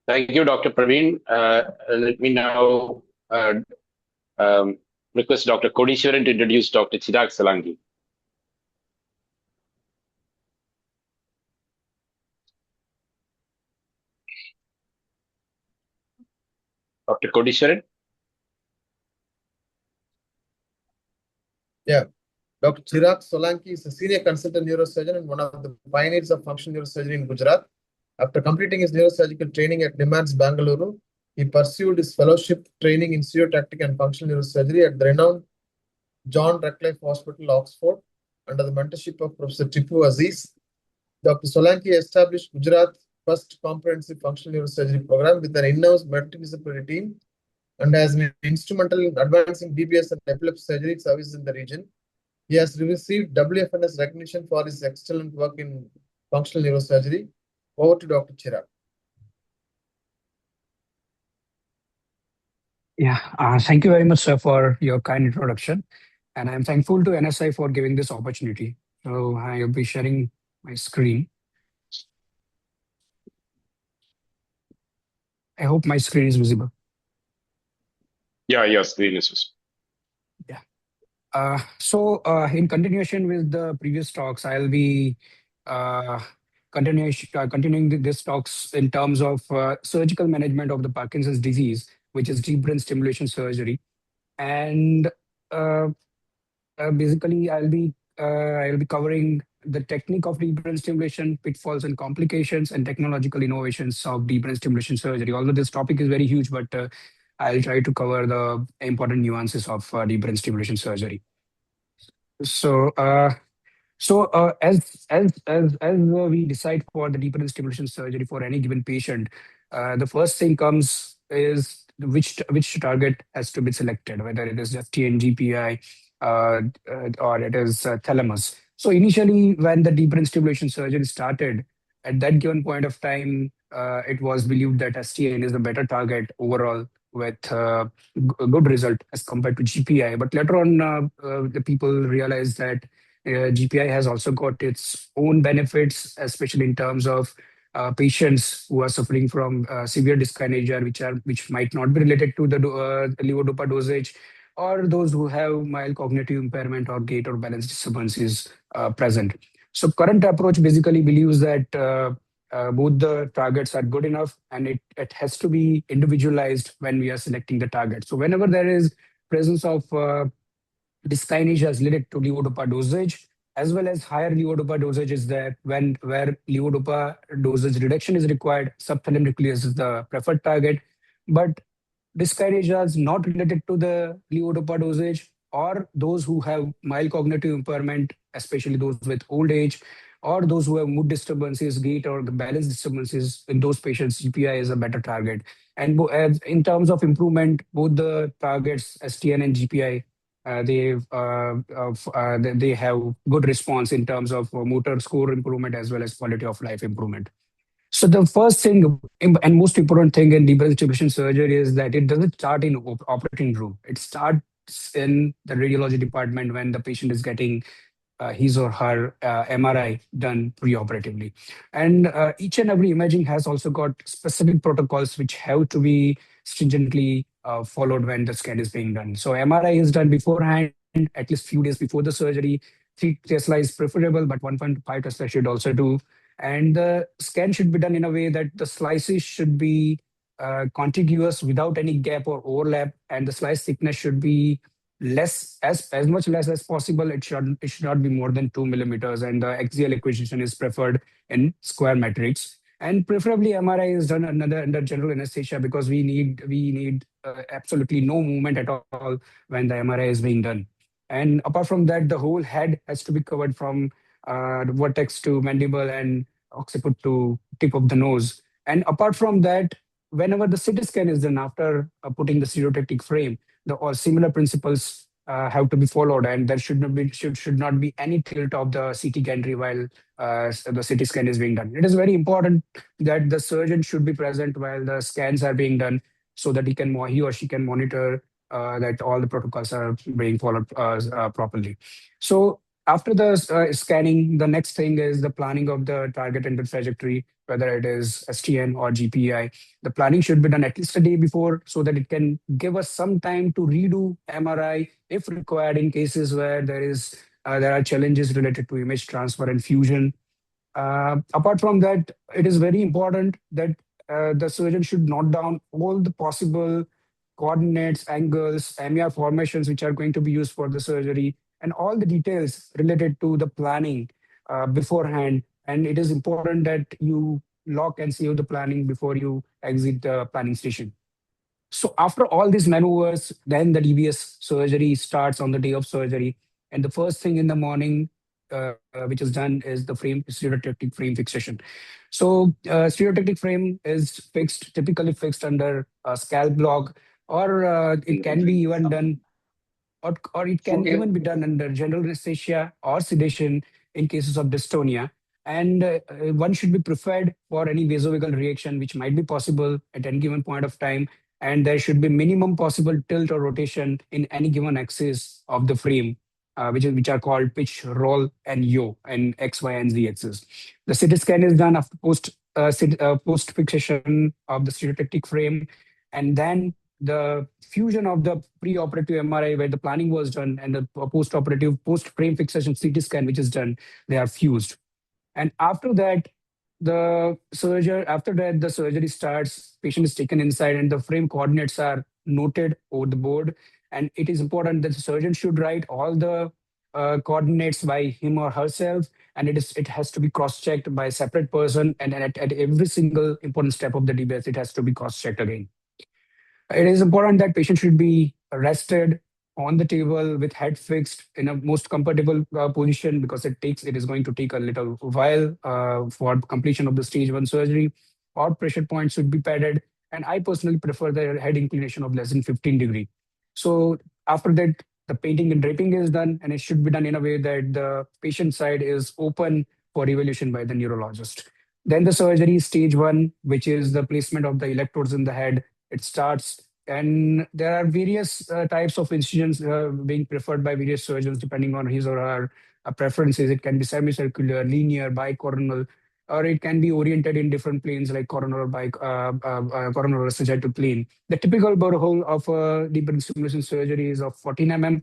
Speaker 3: Thank you, Dr. Praveen. Let me now request Dr. Kodishwaran to introduce Dr. Chirag Solanki. Dr. Kodishwaran?
Speaker 2: Yeah. Dr. Chirag Solanki is a senior consultant neurosurgeon and one of the pioneers of functional neurosurgery in Gujarat. After completing his neurosurgical training at NIMANS Bangalore, he pursued his fellowship training in stereotactic and functional neurosurgery at the renowned John Radcliffe Hospital, Oxford, under the mentorship of Professor Tipu Aziz. Dr. Solanki established Gujarat's first comprehensive functional neurosurgery program with an in-house multidisciplinary team and has been instrumental in advancing DBS and epilepsy surgery services in the region. He has received WFNS recognition for his excellent work in functional neurosurgery. Over to Dr. Chirag.
Speaker 6: Yeah, thank you very much, sir, for your kind introduction. And I'm thankful to NSI for giving this opportunity. So I'll be sharing my screen. I hope my screen is visible.
Speaker 3: Yeah, your screen is visible.
Speaker 6: So in continuation with the previous talks, I'll be continuing this talks in terms of surgical management of the Parkinson's disease, which is deep brain stimulation surgery. And basically, I'll be covering the technique of deep brain stimulation, pitfalls and complications, and technological innovations of deep brain stimulation surgery. Although this topic is very huge, but I'll try to cover the important nuances of deep brain stimulation surgery. So So as we decide for the deep brain stimulation surgery for any given patient, the first thing comes is which target has to be selected, whether it is FTN, GPI, or it is thalamus. So initially, when the deep brain stimulation surgery started, at that given point of time, it was believed that STN is the better target overall with a good result as compared to GPI. But later on, the people realized that GPI has also got its own benefits, especially in terms of patients who are suffering from severe dyskinesia, which might not be related to the levodopa dosage, or those who have mild cognitive impairment or gait or balance disturbances present. So current approach basically believes that both the targets are good enough, and it has to be individualized when we are selecting the target. So whenever there is presence of dyskinesia is related to levodopa dosage, as well as higher levodopa dosage is there. When where levodopa dosage reduction is required, subthalamic nucleus is the preferred target. But dyskinesia is not related to the levodopa dosage, or those who have mild cognitive impairment, especially those with old age, or those who have mood disturbances, gait or the balance disturbances. In those patients, GPI is a better target. And in terms of improvement, both the targets STN and GPI, they have good response in terms of motor score improvement as well as quality of life improvement. So the first thing and most important thing in deep brain stimulation surgery is that it doesn't start in operating room. It starts in the radiology department when the patient is getting his or her MRI done preoperatively. And each and every imaging has also got specific protocols which have to be stringently followed when the scan is being done. So MRI is done beforehand, at least few days before the surgery. 3 Tesla is preferable, but 1.5 Tesla should also do. And the scan should be done in a way that the slices should be contiguous without any gap or overlap, and the slice thickness should be less, as much less as possible. It should not be more than 2 millimeters, and the axial acquisition is preferred in square matrix. And preferably MRI is done under general anesthesia, because we need absolutely no movement at all when the MRI is being done. And apart from that, the whole head has to be covered from the vertex to mandible and occiput to tip of the nose. And apart from that, whenever the CT scan is done after putting the stereotactic frame, the or similar principles have to be followed, and there should not be any tilt of the CT gantry while the CT scan is being done. It is very important that the surgeon should be present while the scans are being done, so that he or she can monitor that all the protocols are being followed properly. So after the scanning, the next thing is the planning of the target and the trajectory, whether it is STN or GPI. The planning should be done at least a day before, so that it can give us some time to redo MRI if required, in cases where there are challenges related to image transfer and fusion. Apart from that, it is very important that the surgeon should note down all the possible coordinates, angles, MER formations which are going to be used for the surgery, and all the details related to the planning beforehand. And it is important that you lock and save the planning before you exit the planning station. So after all these maneuvers, then the DBS surgery starts on the day of surgery. And the first thing in the morning, which is done, is the stereotactic frame fixation. So stereotactic frame is typically fixed under a scalp block, or it can be even done, or it can even be done under general anesthesia or sedation in cases of dystonia. And one should be prepared for any vasovagal reaction which might be possible at any given point of time. And there should be minimum possible tilt or rotation in any given axis of the frame, which are called pitch, roll, and yaw, and X, Y, and Z axis. The CT scan is done after post fixation of the stereotactic frame, and then the fusion of the pre-operative MRI where the planning was done, and the post-operative post-frame fixation CT scan which is done, they are fused. And after that, the surgery starts. Patient is taken inside, and the frame coordinates are noted over the board. And it is important that the surgeon should write all the coordinates by him or herself, and it has to be cross-checked by a separate person. And at every single important step of the DBS, it has to be cross-checked again. It is important that patient should be rested on the table with head fixed in a most comfortable position, because it is going to take a little while for completion of the stage 1 surgery. Or pressure points should be padded, and I personally prefer the head inclination of less than 15 degree. So after that, the painting and draping is done, and it should be done in a way that the patient side is open for evaluation by the neurologist. Then the surgery stage 1, which is the placement of the electrodes in the head, it starts. And there are various types of incisions being preferred by various surgeons depending on his or her preferences. It can be semicircular, linear, bicoronal, or it can be oriented in different planes like coronal or coronal or sagittal plane. The typical bore hole of deep brain stimulation surgery is of 14 mm,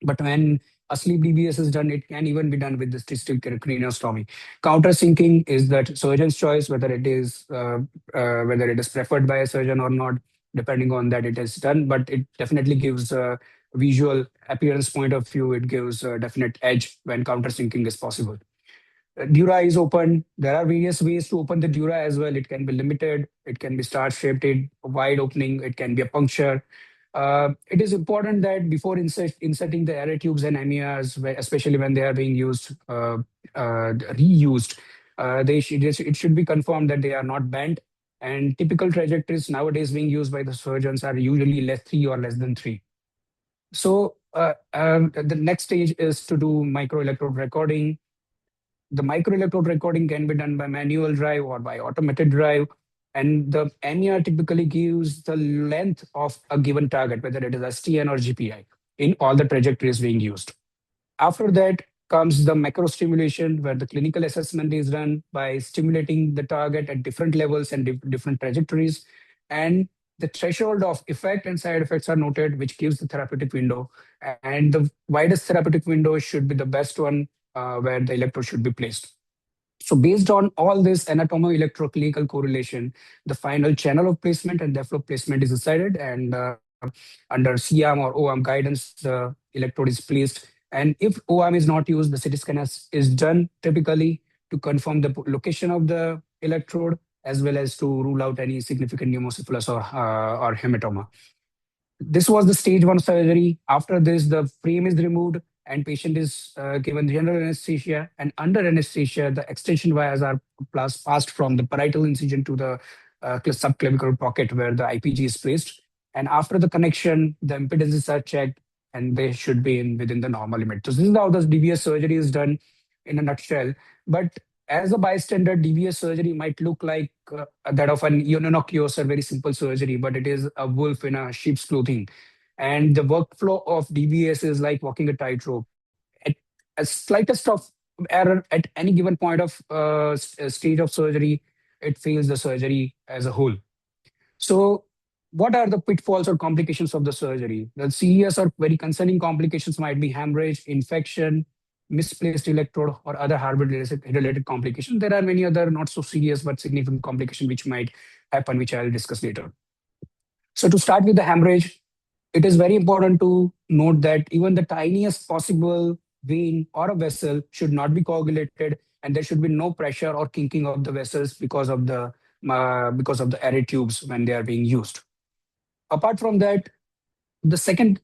Speaker 6: but when a sleep DBS is done, it can even be done with the statistical craniostomy. Countersinking is that surgeon's choice, whether it is preferred by a surgeon or not. Depending on that, it is done, but it definitely gives a visual appearance point of view. It gives a definite edge when countersinking is possible. Dura is open. There are various ways to open the dura as well. It can be limited, it can be star-shaped, wide opening, it can be a puncture. It is important that before inserting the air tubes and MERs, especially when they are being reused, it should be confirmed that they are not bent. And typical trajectories nowadays being used by the surgeons are usually less 3 or less than 3. So the next stage is to do microelectrode recording. The microelectrode recording can be done by manual drive or by automated drive. And the MER typically gives the length of a given target, whether it is STN or GPI, in all the trajectories being used. After that comes the macro stimulation, where the clinical assessment is done by stimulating the target at different levels and different trajectories. And the threshold of effect and side effects are noted, which gives the therapeutic window. And the widest therapeutic window should be the best one, where the electrode should be placed. So based on all this anatomo-electroclinical correlation, the final channel of placement and depth of placement is decided, and under CARM or OARM guidance, the electrode is placed. And if OARM is not used, the CT scan is done typically to confirm the location of the electrode, as well as to rule out any significant pneumosyphilis or hematoma. This was the stage 1 surgery. After this, the frame is removed and patient is given general anesthesia. And under anesthesia, the extension wires are passed from the parietal incision to the subclavicular pocket where the IPG is placed. And after the connection, the impedances are checked and they should be within the normal limit. So this is how the DBS surgery is done in a nutshell. But as a bystander, DBS surgery might look like that of an Iononokios, a very simple surgery, but it is a wolf in a sheep's clothing. And the workflow of DBS is like walking a tightrope. At a slightest of error at any given point of stage of surgery, it fails the surgery as a whole. So what are the pitfalls or complications of the surgery? The serious or very concerning complications might be hemorrhage, infection, misplaced electrode, or other hardware-related complications. There are many other not so serious but significant complications which might happen, which I'll discuss later. So to start with the hemorrhage, it is very important to note that even the tiniest possible vein or a vessel should not be coagulated, and there should be no pressure or kinking of the vessels because of the air tubes when they are being used. Apart from that, the second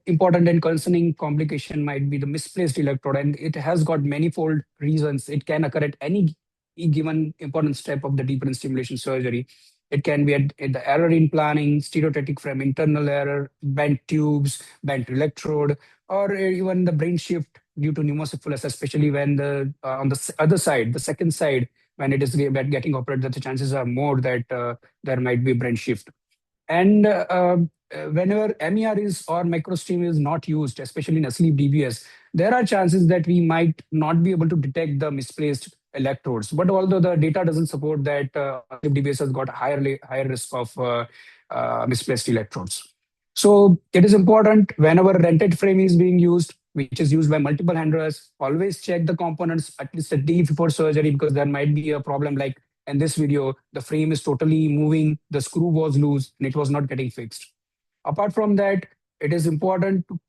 Speaker 6: important and concerning complication might be the misplaced electrode, and it has got manifold reasons. It can occur at any given important step of the deep brain stimulation surgery. It can be at the error in planning, stereotatic frame internal error, bent tubes, bent electrode, or even the brain shift due to pneumosyphilis, especially when on the other side, the second side, when it is getting operated, the chances are more that there might be brain shift. And whenever MER is or microstream is not used, especially in asleep DBS, there are chances that we might not be able to detect the misplaced electrodes. But although the data doesn't support that, asleep DBS has got a higher risk of misplaced electrodes. So it is important whenever rented frame is being used, which is used by multiple handlers, always check the components at least a day before surgery, because there might be a problem like in this video, the frame is totally moving, the screw was loose, and it was not getting fixed. Apart from that, it is important to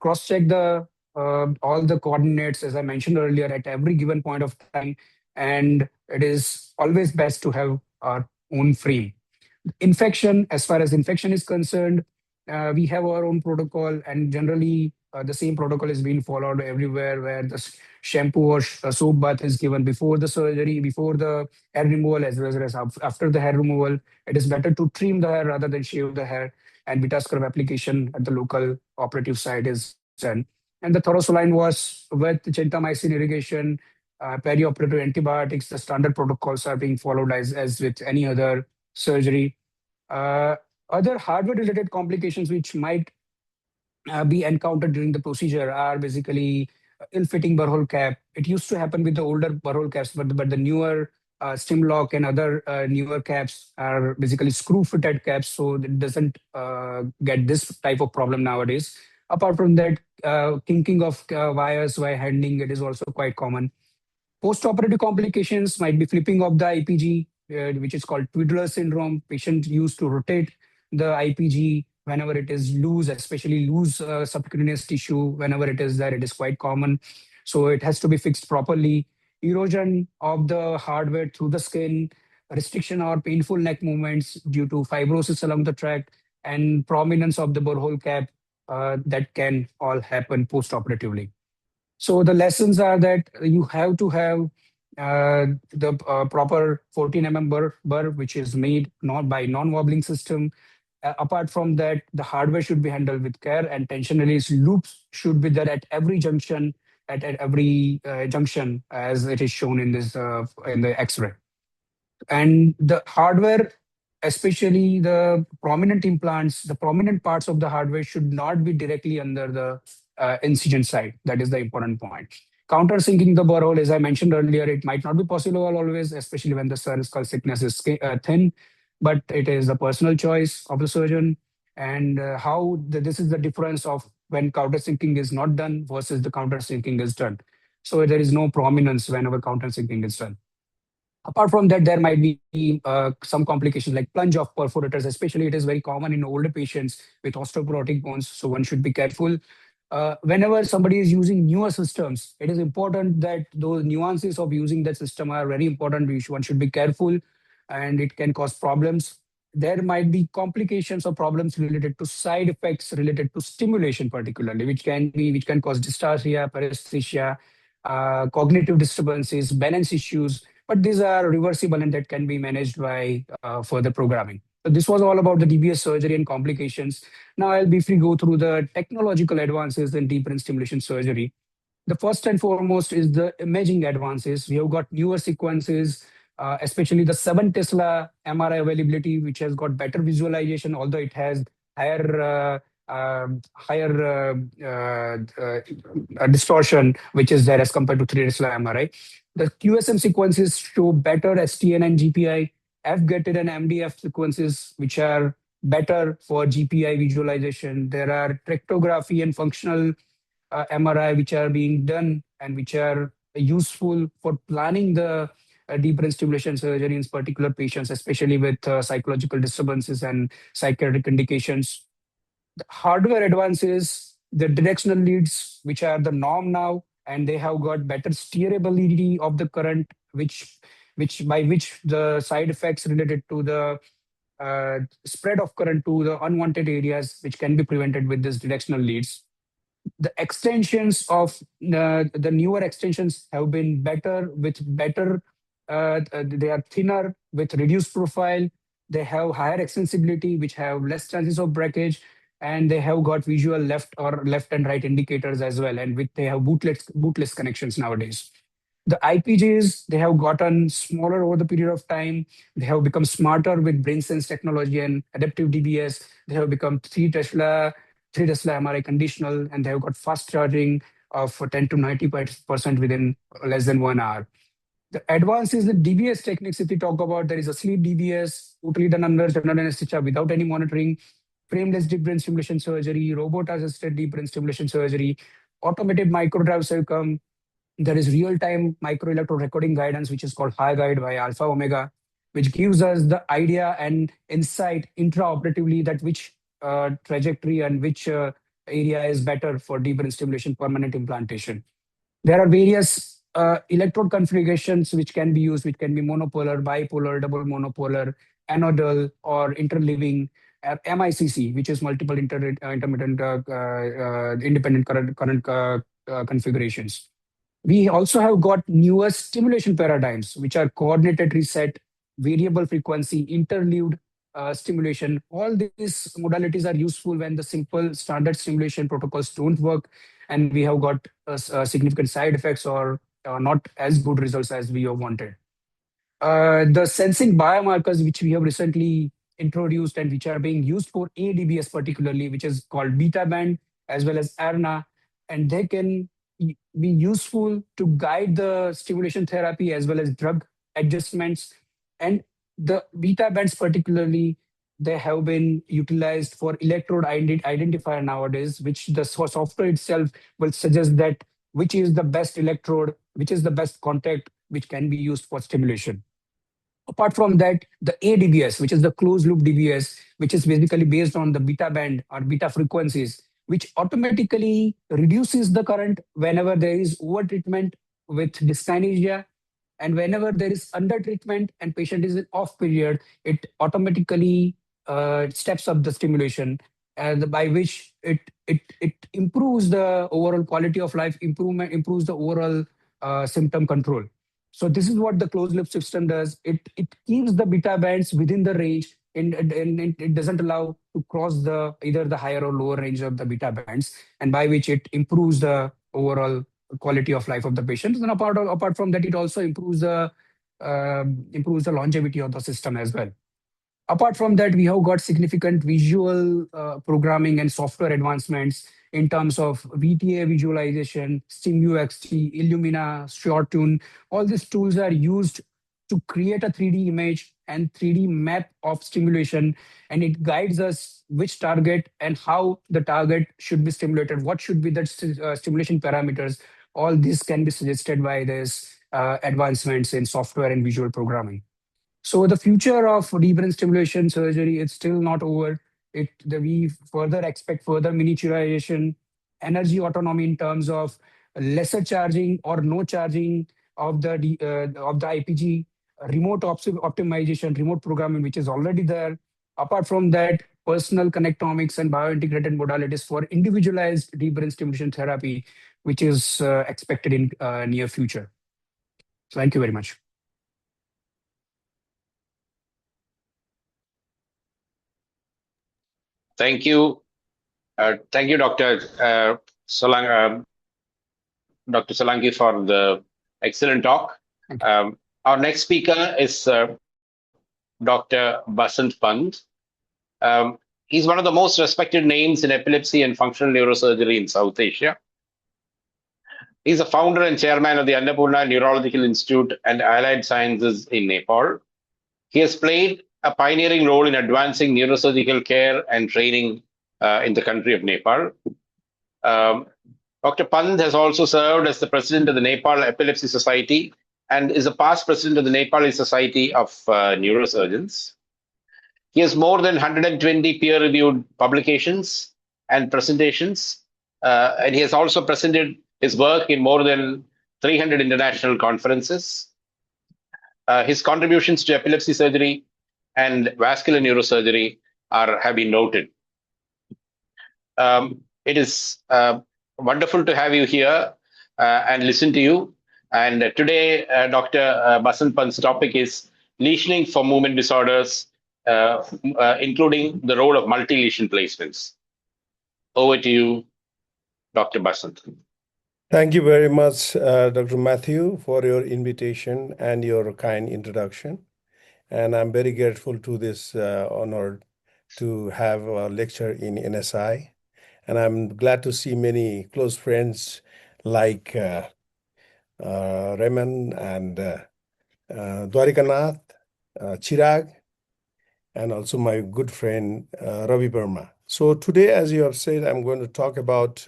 Speaker 6: cross-check the all the coordinates, as I mentioned earlier, at every given point of time, and it is always best to have our own frame. Infection, as far as infection is concerned, we have our own protocol, and generally the same protocol is being followed everywhere, where the shampoo or soap bath is given before the surgery, before the hair removal, as well as after the hair removal. It is better to trim the hair rather than shave the hair, and Vita scrub application at the local operative site is done. And the Thorosaline was with gentamicin irrigation, perioperative antibiotics. The standard protocols are being followed as with any other surgery. Uh, Other hardware-related complications which might be encountered during the procedure are basically ill-fitting burhole cap. It used to happen with the older burhole caps, but the newer stim lock and other newer caps are basically screw-fitted caps, so it doesn't get this type of problem nowadays. Apart from that, kinking of wires while handling, it is also quite common. Post-operative complications might be flipping of the IPG, which is called twiddler syndrome. Patient used to rotate the IPG whenever it is loose, especially loose subcutaneous tissue. Whenever it is there, it is quite common. So it has to be fixed properly. Erosion of the hardware through the skin, restriction or painful neck movements due to fibrosis along the tract, and prominence of the borehole cap, that can all happen post-operatively. So the lessons are that you have to have the proper 14 mm burr, which is made not by non-wobbling system. Apart from that, the hardware should be handled with care, and tension release loops should be there at every junction, at every junction, as it is shown in this in the X-ray. And the hardware, especially the prominent implants, the prominent parts of the hardware should not be directly under the incision site. That is the important point. Countersinking the burr, as I mentioned earlier, it might not be possible always, especially when the cervical thickness is thin, but it is the personal choice of the surgeon. And this is the difference of when countersinking is not done versus the countersinking is done. So there is no prominence whenever countersinking is done. Apart from that, there might be some complications like plunge of perforators, especially it is very common in older patients with osteoporotic bones. So one should be careful. Whenever somebody is using newer systems, it is important that those nuances of using that system are very important. One should be careful, and it can cause problems. There might be complications or problems related to side effects related to stimulation, particularly, which can cause dysarthria, paresthesia, cognitive disturbances, balance issues, but these are reversible and that can be managed by further programming. So this was all about the DBS surgery and complications. Now I'll briefly go through the technological advances in deep brain stimulation surgery. The first and foremost is the imaging advances. We have got newer sequences, especially the 7 Tesla MRI availability, which has got better visualization, although it has higher distortion, which is there as compared to 3 Tesla MRI. The QSM sequences show better STN and GPI. F-gated and MDF sequences, which are better for GPI visualization. There are tractography and functional MRI, which are being done and which are useful for planning the deep brain stimulation surgery in particular patients, especially with psychological disturbances and psychiatric indications. The hardware advances, the directional leads, which are the norm now, and they have got better steerability of the current, which by which the side effects related to the spread of current to the unwanted areas, which can be prevented with these directional leads. The extensions of the newer extensions have been better with better, they are thinner with reduced profile. They have higher extensibility, which have less chances of breakage, and they have got visual left and right indicators as well. And they have bootless connections nowadays. The IPGs, they have gotten smaller over the period of time. They have become smarter with brain sense technology and adaptive DBS. They have become 3 Tesla MRI conditional, and they have got fast charging of 10 to 90% within less than 1 hour. The advances in DBS techniques, if we talk about, there is a sleep DBS, totally done under general anesthesia without any monitoring, frameless deep brain stimulation surgery, robot-assisted deep brain stimulation surgery, automated microdrive circum. There is real-time microelectrode recording guidance, which is called HiGuide by Alpha Omega, which gives us the idea and insight intraoperatively that which trajectory and which area is better for deep brain stimulation permanent implantation. There are various electrode configurations which can be used, which can be monopolar, bipolar, double monopolar, anodal, or interleaving. MICC, which is multiple intermittent independent current configurations. We also have got newer stimulation paradigms, which are coordinated reset, variable frequency, interleaved stimulation. All these modalities are useful when the simple standard stimulation protocols don't work, and we have got significant side effects or not as good results as we have wanted. The sensing biomarkers which we have recently introduced and which are being used for ADBS particularly, which is called beta band as well as ARNA, and they can be useful to guide the stimulation therapy as well as drug adjustments. And the beta bands particularly, they have been utilized for electrode identifier nowadays, which the software itself will suggest that which is the best electrode, which is the best contact, which can be used for stimulation. Apart from that, the ADBS, which is the closed loop DBS, which is basically based on the beta band or beta frequencies, which automatically reduces the current whenever there is over treatment with dyskinesia, and whenever there is under treatment and patient is in off period, it automatically steps up the stimulation, and by which it improves the overall quality of life, improves the overall symptom control. So this is what the closed loop system does. It keeps the beta bands within the range, and it doesn't allow to cross the either the higher or lower range of the beta bands, and by which it improves the overall quality of life of the patients. And apart from that, it also improves the longevity of the system as well. Apart from that, we have got significant visual programming and software advancements in terms of VTA visualization, StimUXT, Illumina, ShoreTune. All these tools are used to create a 3D image and 3D map of stimulation, and it guides us which target and how the target should be stimulated, what should be the stimulation parameters. All this can be suggested by this advancements in software and visual programming. So the future of deep brain stimulation surgery is still not over. We further expect further miniaturization, energy autonomy in terms of lesser charging or no charging of the IPG, remote optimization, remote programming, which is already there. Apart from that, personal connectomics and biointegrated modalities for individualized deep brain stimulation therapy, which is expected in near future. Thank you very much.
Speaker 3: Thank you. Thank you, Dr. Solanki, for the excellent talk. Our next speaker is Dr. Basant Pant. He's one of the most respected names in epilepsy and functional neurosurgery in South Asia. He's a founder and chairman of the Annapurna Neurological Institute and Allied Sciences in Nepal. He has played a pioneering role in advancing neurosurgical care and training in the country of Nepal. Dr. Pant has also served as the president of the Nepal Epilepsy Society and is a past president of the Nepali Society of Neurosurgeons. He has more than 120 peer-reviewed publications and presentations, and he has also presented his work in more than 300 international conferences. His contributions to epilepsy surgery and vascular neurosurgery have been noted. It is wonderful to have you here and listen to you. And today, Dr. Basant Pant's topic is lesioning for movement disorders, including the role of multi-lesion placements. Over to you, Dr. Basant.
Speaker 7: Thank you very much, Dr. Matthew, for your invitation and your kind introduction. And I'm very grateful to this honor to have a lecture in NSI. And I'm glad to see many close friends like Raman and Dwarikanath, Chirag, and also my good friend Ravi Verma. So today, as you have said, I'm going to talk about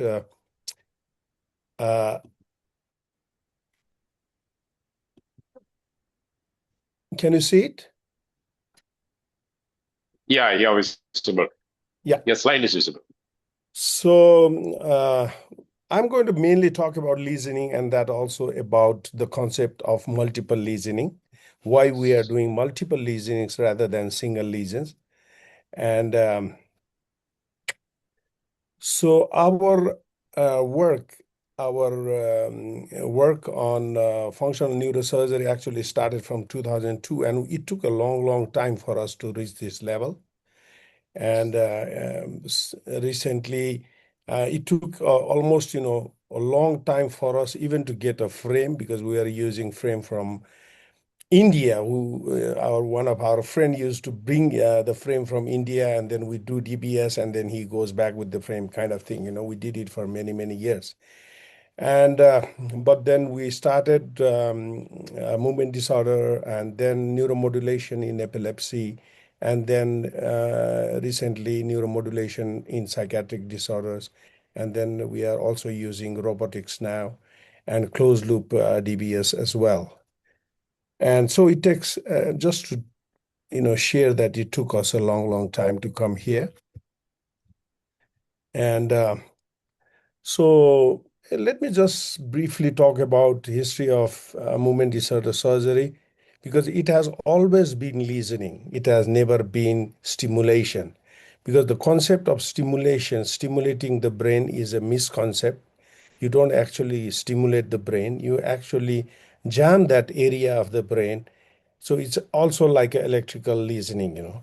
Speaker 7: can you see it?
Speaker 3: Yeah, it's visible.
Speaker 7: Yeah.
Speaker 3: Your slide is visible.
Speaker 7: So I'm going to mainly talk about lesioning and that also about the concept of multiple lesioning, why we are doing multiple lesionings rather than single lesions. And so our work on functional neurosurgery actually started from 2002, and it took a long time for us to reach this level. And recently, it took almost, a long time for us even to get a frame, because we are using frame from India, who one of our friend used to bring the frame from India, and then we do DBS, and then he goes back with the frame kind of thing. We did it for many years. And but then we started movement disorder, and then neuromodulation in epilepsy, and then recently neuromodulation in psychiatric disorders. And then we are also using robotics now and closed loop DBS as well. And so it takes just to share that it took us a long time to come here. And so let me just briefly talk about history of movement disorder surgery, because it has always been listening. It has never been stimulation, because the concept of stimulating the brain is a misconcept. You don't actually stimulate the brain. You actually jam that area of the brain. So it's also like electrical listening.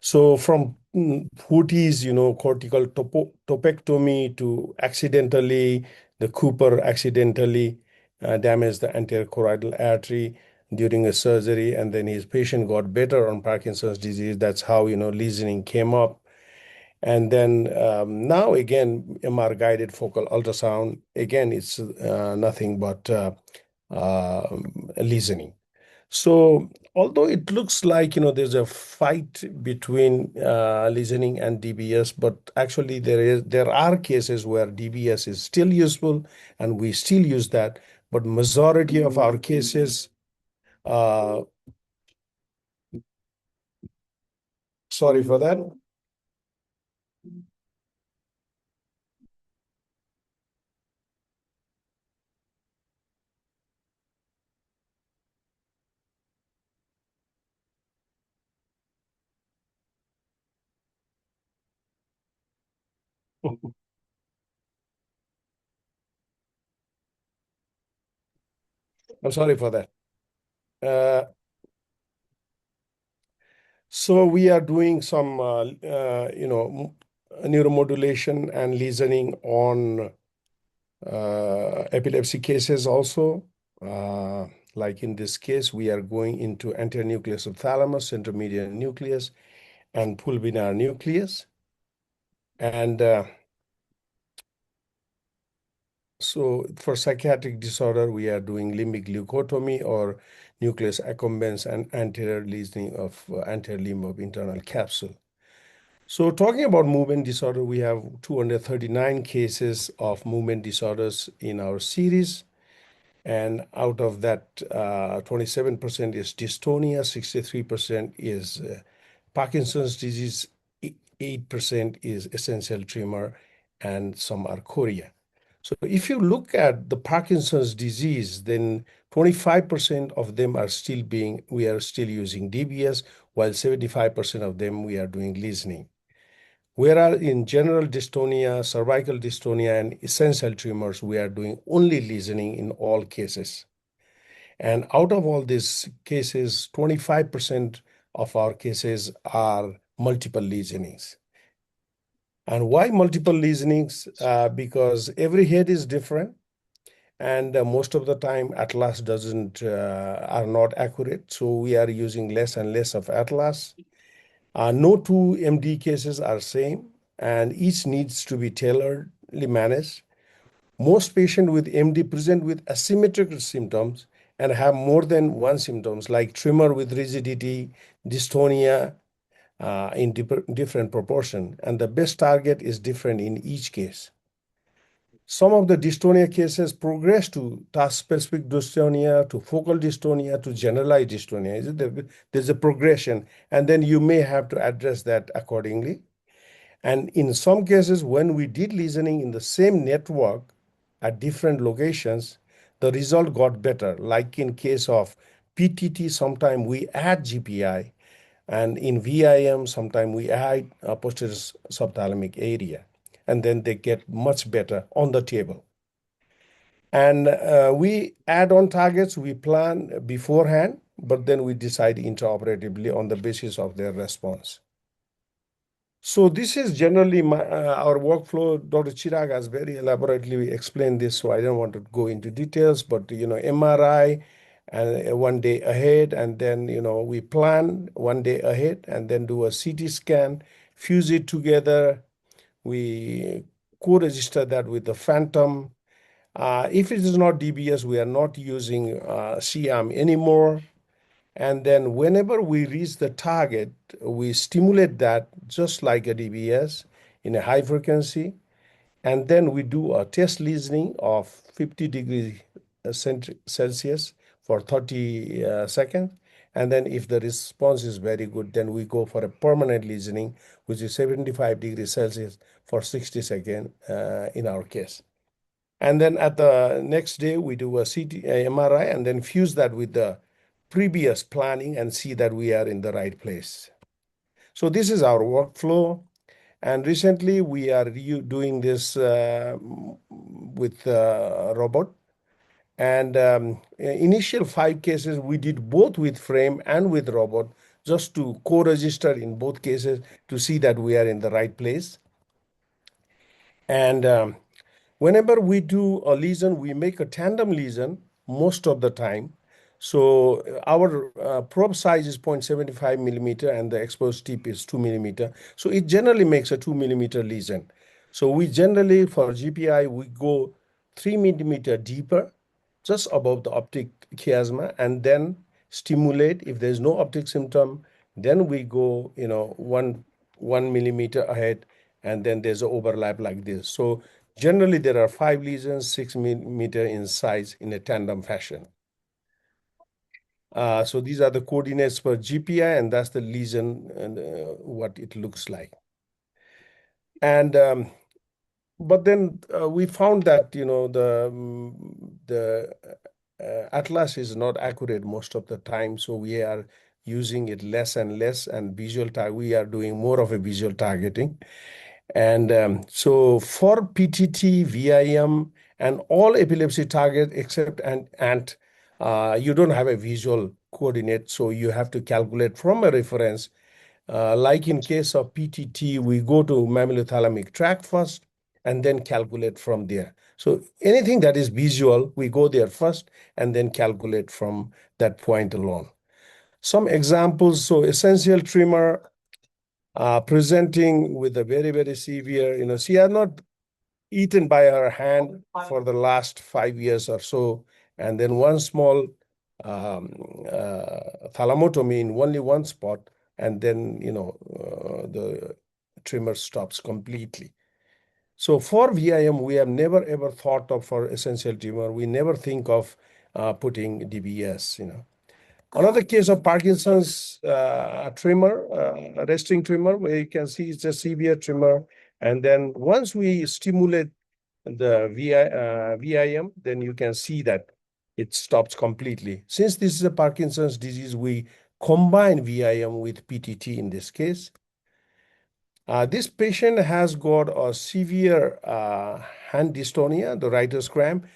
Speaker 7: So from Hooty's, cortical topectomy to accidentally, the Cooper accidentally damaged the anterior choroidal artery during a surgery, and then his patient got better on Parkinson's disease. That's how, lesioning came up. And then now again, MR guided focal ultrasound, again, it's nothing but lesioning. So although it looks like, there's a fight between listening and DBS, but actually there are cases where DBS is still useful and we still use that. But majority of our cases, sorry for that. I'm sorry for that. So we are doing some, neuromodulation and listening on epilepsy cases also. Like in this case, we are going into anterior nucleus of thalamus, centromedian nucleus, and pulvinar nucleus. And so for psychiatric disorder, we are doing limbic leucotomy or nucleus accumbens and anterior listening of anterior limb of internal capsule. So talking about movement disorder, we have 239 cases of movement disorders in our series. And out of that, 27% is dystonia, 63% is Parkinson's disease, 8% is essential tremor, and some are chorea. So if you look at the Parkinson's disease, then 25% of them we are still using DBS, while 75% of them we are doing listening. Whereas in general dystonia, cervical dystonia, and essential tremors, we are doing only listening in all cases. And out of all these cases, 25% of our cases are multiple listenings. And why multiple listenings? Because every head is different. And most of the time, Atlas are not accurate. So we are using less and less of Atlas. No two MD cases are same, and each needs to be tailoredly managed. Most patients with MD present with asymmetrical symptoms and have more than one symptoms, like tremor with rigidity, dystonia in different proportion, and the best target is different in each case. Some of the dystonia cases progress to task-specific dystonia, to focal dystonia, to generalized dystonia. There's a progression, and then you may have to address that accordingly. And in some cases, when we did listening in the same network at different locations, the result got better. Like in case of PTT, sometimes we add GPI. And in VIM, sometimes we add a posterior subthalamic area, and then they get much better on the table. And we add on targets, we plan beforehand, but then we decide intraoperatively on the basis of their response. So this is generally our workflow. Dr. Chirag has very elaborately explained this, so I don't want to go into details, but MRI and 1 day ahead, and then we plan 1 day ahead, and then do a CT scan, fuse it together. We co-register that with the phantom. If it is not DBS, we are not using CM anymore. And then whenever we reach the target, we stimulate that just like a DBS in a high frequency. And then we do a test lesioning of 50 degrees Celsius for 30 seconds. And then if the response is very good, then we go for a permanent lesioning, which is 75 degrees Celsius for 60 seconds in our case. And then at the next day, we do a MRI and then fuse that with the previous planning and see that we are in the right place. So this is our workflow. And recently we are doing this with a robot. And initial 5 cases, we did both with frame and with robot, just to co-register in both cases to see that we are in the right place. And whenever we do a lesion, we make a tandem lesion most of the time. So our probe size is 0.75 millimeter and the exposed tip is 2 millimeter. So it generally makes a 2 millimeter lesion. So we generally, for GPI, we go 3 millimeter deeper, just above the optic chiasma, and then stimulate. If there's no optic symptom, then we go, 1 millimeter ahead, and then there's an overlap like this. So generally, there are 5 lesions, 6 millimeter in size in a tandem fashion. So these are the coordinates for GPI, and that's the lesion and what it looks like. And but then we found that the atlas is not accurate most of the time, so we are using it less and less, and we are doing more of a visual targeting. And so for PTT, VIM, and all epilepsy target except ANT, you don't have a visual coordinate, so you have to calculate from a reference. Like in case of PTT, we go to mammillothalamic tract first and then calculate from there. So anything that is visual, we go there first and then calculate from that point alone. Some examples, so essential tremor, presenting with a very, very severe, she has not eaten by her hand for the last 5 years or so. And then one small thalamotomy in only one spot, and then, the tremor stops completely. So for VIM, we have never ever thought of for essential tremor. We never think of putting DBS, Another case of Parkinson's tremor, resting tremor, where you can see it's a severe tremor. And then once we stimulate the VIM, then you can see that it stops completely. Since this is a Parkinson's disease, we combine VIM with PTT in this case. This patient has got a severe hand dystonia, the writer's cramp,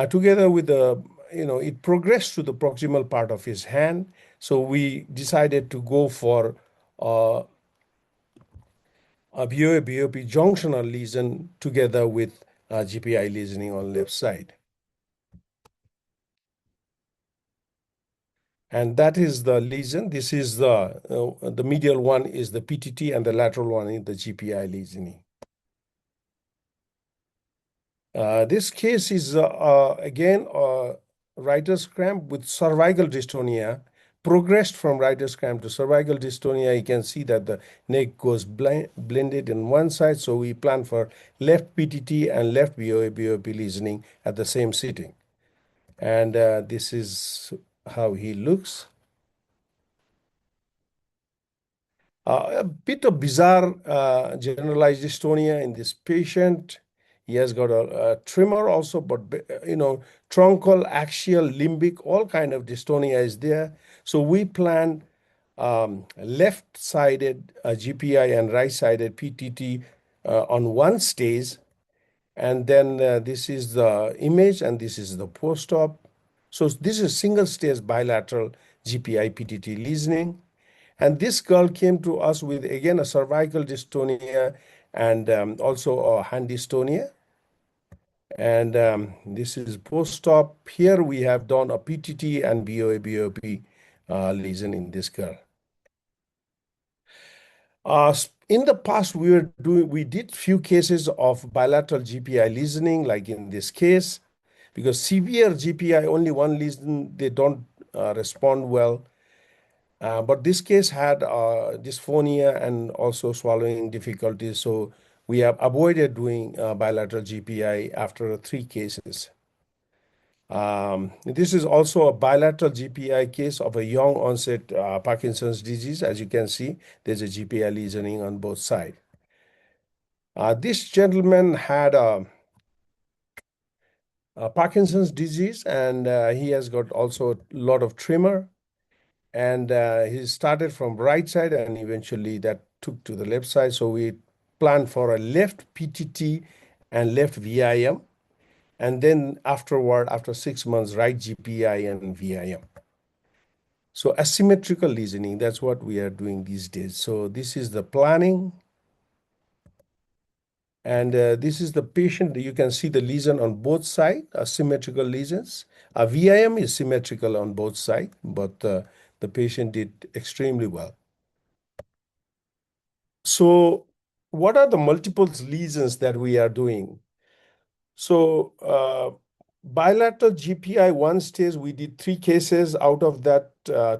Speaker 7: together with the, it progressed to the proximal part of his hand. So we decided to go for a BOP junctional lesion together with GPI lesioning on left side. And that is the lesion. This is the medial one is the PTT and the lateral one is the GPI lesioning. This case is again writer's cramp with cervical dystonia, progressed from writer's cramp to cervical dystonia. You can see that the neck goes blended in one side. So we plan for left PTT and left BOP lesioning at the same sitting. And this is how he looks. A bit of bizarre generalized dystonia in this patient. He has got a tremor also, but truncal, axial, limbic, all kind of dystonia is there. So we plan left-sided GPI and right-sided PTT on one stage. And then this is the image and this is the post-op. So this is single-stage bilateral GPI PTT lesioning. And this girl came to us with, again, a cervical dystonia and also a hand dystonia. And this is post-op. Here we have done a PTT and BOA-BOP lesion in this girl. In the past, we did few cases of bilateral GPI lesioning, like in this case, because severe GPI, only one lesion, they don't respond well. But this case had dysphonia and also swallowing difficulties. So we have avoided doing bilateral GPI after 3 cases. This is also a bilateral GPI case of a young onset Parkinson's disease. As you can see, there's a GPI lesioning on both sides. This gentleman had a Parkinson's disease, and he has got also a lot of tremor. And he started from right side, and eventually that took to the left side. So we planned for a left PTT and left VIM. And then afterward, after 6 months, right GPI and VIM. So asymmetrical lesioning, that's what we are doing these days. So this is the planning. And this is the patient. You can see the lesion on both sides, asymmetrical lesions. A VIM is symmetrical on both sides, but the patient did extremely well. So what are the multiple lesions that we are doing? So bilateral GPI one stage, we did 3 cases. Out of that,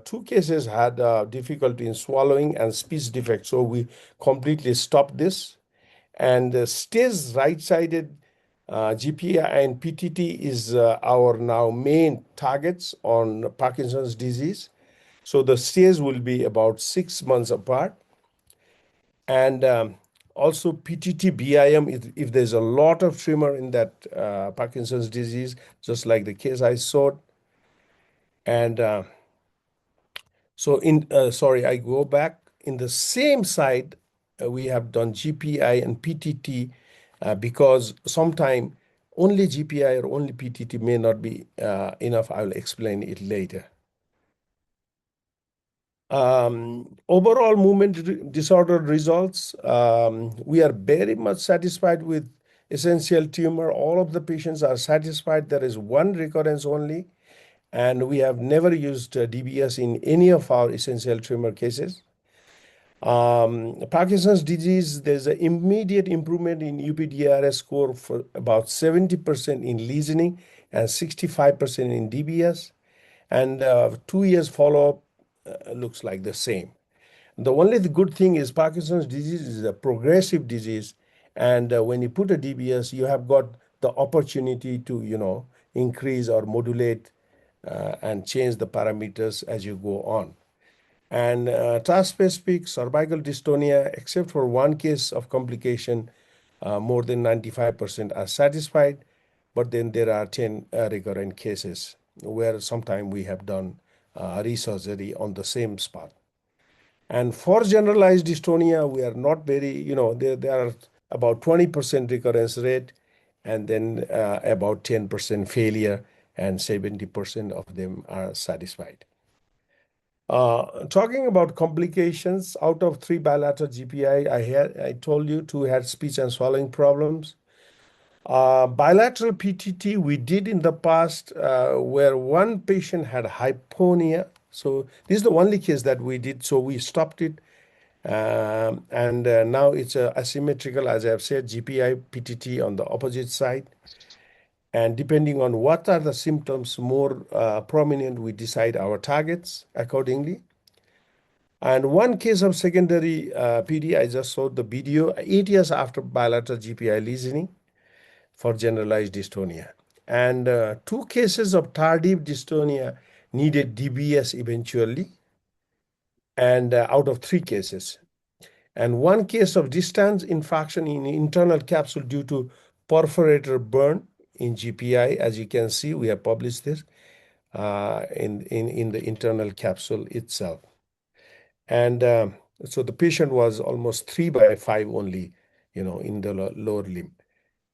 Speaker 7: 2 cases had difficulty in swallowing and speech defect. So we completely stopped this. And stage right-sided GPI and PTT is our now main targets on Parkinson's disease. So the stage will be about 6 months apart. And also PTT BIM, if there's a lot of tremor in that Parkinson's disease, just like the case I saw. And sorry, I go back. In the same side, we have done GPI and PTT because sometimes only GPI or only PTT may not be enough. I'll explain it later. Overall movement disorder results, we are very much satisfied with essential tumor. All of the patients are satisfied. There is one recurrence only, and we have never used DBS in any of our essential tumor cases. Parkinson's disease, there's an immediate improvement in UPDRS score for about 70% in lesioning and 65% in DBS. And 2 years follow-up looks like the same. The only good thing is Parkinson's disease is a progressive disease. And when you put a DBS, you have got the opportunity to, increase or modulate and change the parameters as you go on. And task-specific cervical dystonia, except for one case of complication, more than 95% are satisfied. But then there are 10 recurrent cases where sometimes we have done resurgery on the same spot. And for generalized dystonia, we are not very, there are about 20% recurrence rate, and then about 10% failure, and 70% of them are satisfied. Talking about complications, out of 3 bilateral GPI, I told you 2 had speech and swallowing problems. Bilateral PTT we did in the past where one patient had hyponia. So this is the only case that we did. So we stopped it. And now it's asymmetrical, as I've said, GPI, PTT on the opposite side. And depending on what are the symptoms more prominent, we decide our targets accordingly. And one case of secondary PD, I just saw the video, 8 years after bilateral GPI lesioning for generalized dystonia. And 2 cases of tardive dystonia needed DBS eventually, and out of 3 cases. And 1 case of distance infarction in internal capsule due to perforator burn in GPI. As you can see, we have published this in the internal capsule itself. And so the patient was almost 3/5 only, in the lower limb.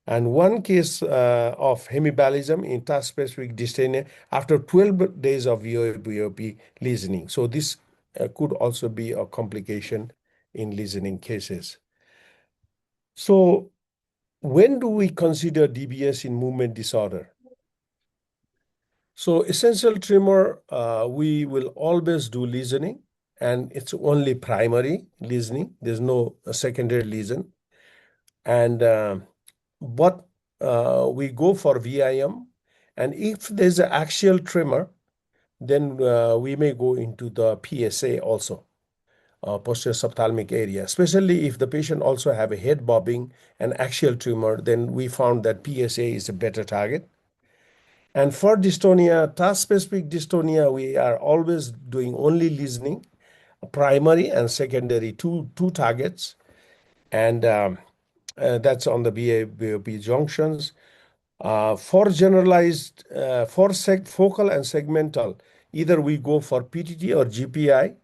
Speaker 7: And one case of hemibalism in task-specific dystonia after 12 days of VOP lesioning. So this could also be a complication in lesioning cases. So when do we consider DBS in movement disorder? So essential tremor, we will always do lesioning, and it's only primary lesioning. There's no secondary lesion. And but we go for VIM, and if there's an axial tremor, then we may go into the PSA also, posterior subthalamic area, especially if the patient also have a head bobbing and axial tremor, then we found that PSA is a better target. And for dystonia, task-specific dystonia, we are always doing only lesioning, primary and secondary, two targets. And that's on the BOP junctions. For generalized, focal and segmental, either we go for PTT or GPI.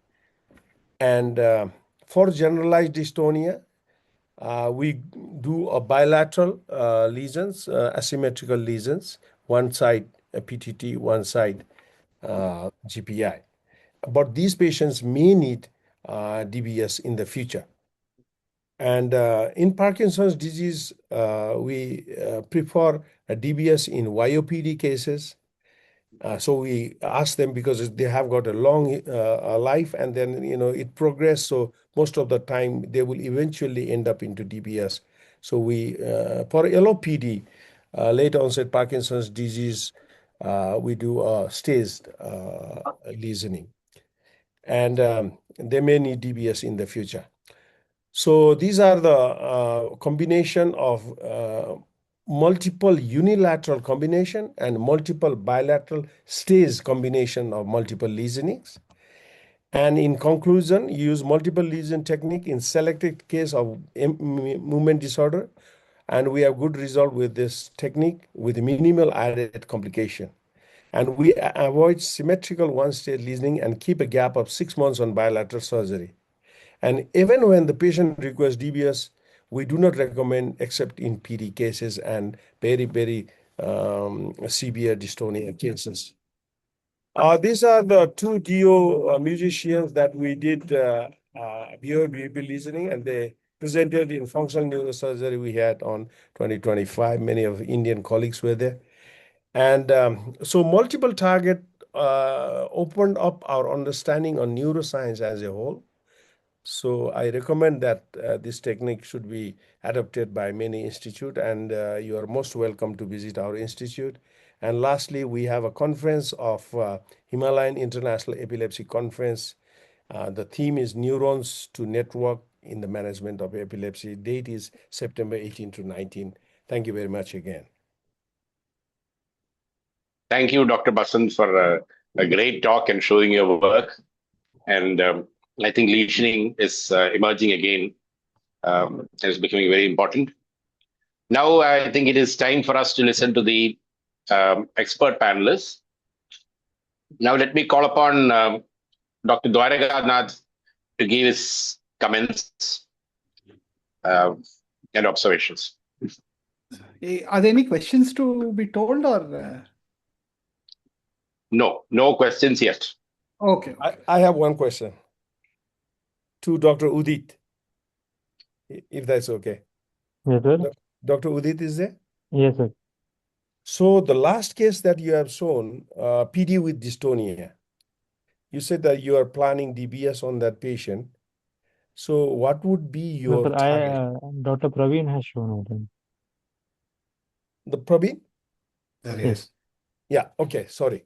Speaker 7: And for generalized dystonia, we do a bilateral lesions, asymmetrical lesions, one side PTT, one side GPI. But these patients may need DBS in the future. And in Parkinson's disease, we prefer a DBS in YOPD cases. So we ask them because they have got a long life, and then it progressed. So most of the time they will eventually end up into DBS. So we for LOPD, late onset Parkinson's disease, we do a staged lesioning, and they may need DBS in the future. So these are the combination of multiple unilateral combination and multiple bilateral stage combination of multiple lesionings. And in conclusion, use multiple lesion technique in selected case of movement disorder, and we have good result with this technique with minimal added complication. And we avoid symmetrical one-stage lesioning and keep a gap of 6 months on bilateral surgery. And even when the patient requests DBS, we do not recommend except in PD cases and very, very severe dystonia cases. These are the two DO musicians that we did BOB listening, and they presented in functional neurosurgery we had on 2025. Many of Indian colleagues were there. And so multiple target opened up our understanding on neuroscience as a whole. So I recommend that this technique should be adopted by many institutes, and you are most welcome to visit our institute. And lastly, we have a conference of Himalayan International Epilepsy Conference. The theme is Neurons to Network in the Management of Epilepsy. Date is September 18 to 19. Thank you very much again.
Speaker 3: Thank you, Dr. Basant, for a great talk and showing your work. And I think lesioning is emerging again. It's becoming very important. Now, I think it is time for us to listen to the expert panelists. Now, let me call upon Dr. Dwaraganath to give his comments and observations.
Speaker 8: Are there any questions to be told, or?
Speaker 3: No questions yet.
Speaker 8: Okay.
Speaker 7: I have one question to Dr. Udit, if that's okay.
Speaker 4: Yes, sir.
Speaker 7: Dr. Udit is there?
Speaker 4: Yes, sir.
Speaker 7: So the last case that you have shown, PD with dystonia, you said that you are planning DBS on that patient. So what would be
Speaker 4: No,
Speaker 7: your
Speaker 4: sir,
Speaker 7: target?
Speaker 4: Dr. Praveen has shown over them.
Speaker 7: The Praveen?
Speaker 5: Yes.
Speaker 7: Yeah, okay, sorry.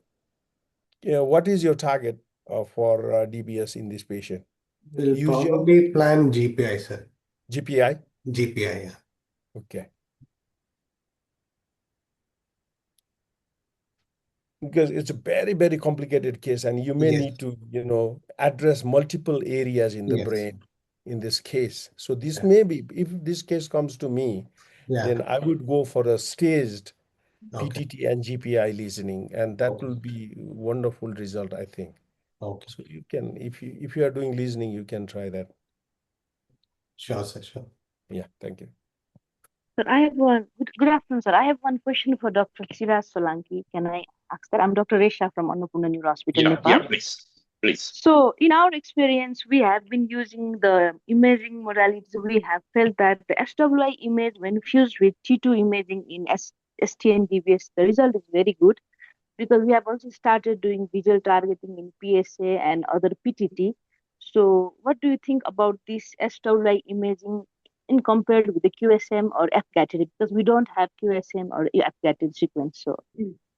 Speaker 7: What is your target for DBS in this patient?
Speaker 5: We'll
Speaker 7: Usual
Speaker 5: probably plan GPI, sir.
Speaker 7: GPI?
Speaker 5: GPI, yeah.
Speaker 7: Okay. Because it's a very, very complicated case, and you may
Speaker 5: Yes.
Speaker 7: need to, address multiple areas in the
Speaker 5: Yes.
Speaker 7: brain in this case. So this
Speaker 5: Yeah.
Speaker 7: may be, if this case comes to me,
Speaker 5: Yeah.
Speaker 7: then I would go for a staged
Speaker 5: Okay.
Speaker 7: PTT and GPI listening, and that
Speaker 5: Okay.
Speaker 7: will be wonderful result, I think.
Speaker 5: Okay.
Speaker 7: So you can, if you are doing listening, you can try that.
Speaker 5: Sure, sir. Sure.
Speaker 7: Yeah, thank you.
Speaker 9: Sir, I have one. Good afternoon, sir. I have one question for Dr. Shiraz Solanki. Can I ask that? I'm Dr. Resha from Annapurna Neuro Hospital, Nepal.
Speaker 3: Please.
Speaker 9: So, in our experience, we have been using the imaging modalities. We have felt that the SWI image, when fused with T2 imaging in STN DBS, the result is very good, because we have also started doing visual targeting in PSA and other PTT. So, what do you think about this SWI imaging in compared with the QSM or F-gated? Because we don't have QSM or F-gated sequence. So,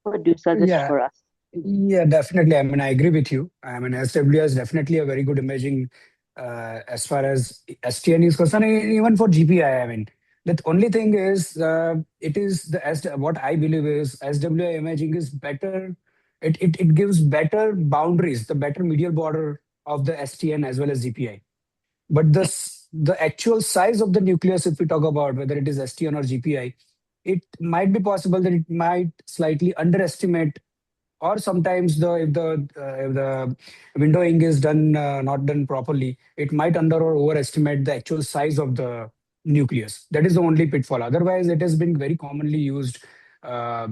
Speaker 9: what do you suggest
Speaker 6: Yeah,
Speaker 9: for us?
Speaker 6: yeah, definitely. I mean, I agree with you. I mean, SWI is definitely a very good imaging as far as STN is concerned, even for GPI. I mean, the only thing is, it is what I believe is SWI imaging is better. It gives better boundaries, the better medial border of the STN as well as GPI. But the actual size of the nucleus, if we talk about whether it is STN or GPI, it might be possible that it might slightly underestimate, or sometimes if the windowing is done not done properly, it might under or overestimate the actual size of the nucleus. That is the only pitfall. Otherwise, it has been very commonly used uh,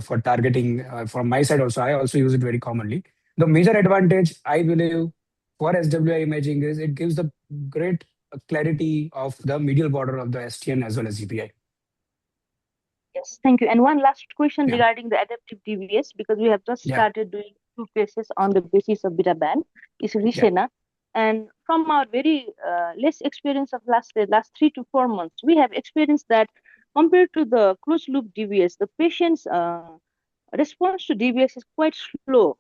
Speaker 6: for targeting. From my side also, I also use it very commonly. The major advantage, I believe, for SWI imaging is it gives the great clarity of the medial border of the STN as well as GPI.
Speaker 9: Yes, thank you. And one last question
Speaker 6: Yeah.
Speaker 9: regarding the adaptive DBS, because we have just
Speaker 6: Yeah.
Speaker 9: started doing 2 cases on the basis of beta band, is Rishena. And from our very less experience of last 3 to 4 months, we have experienced that compared to the closed loop DBS, the patient's response to DBS is quite slow.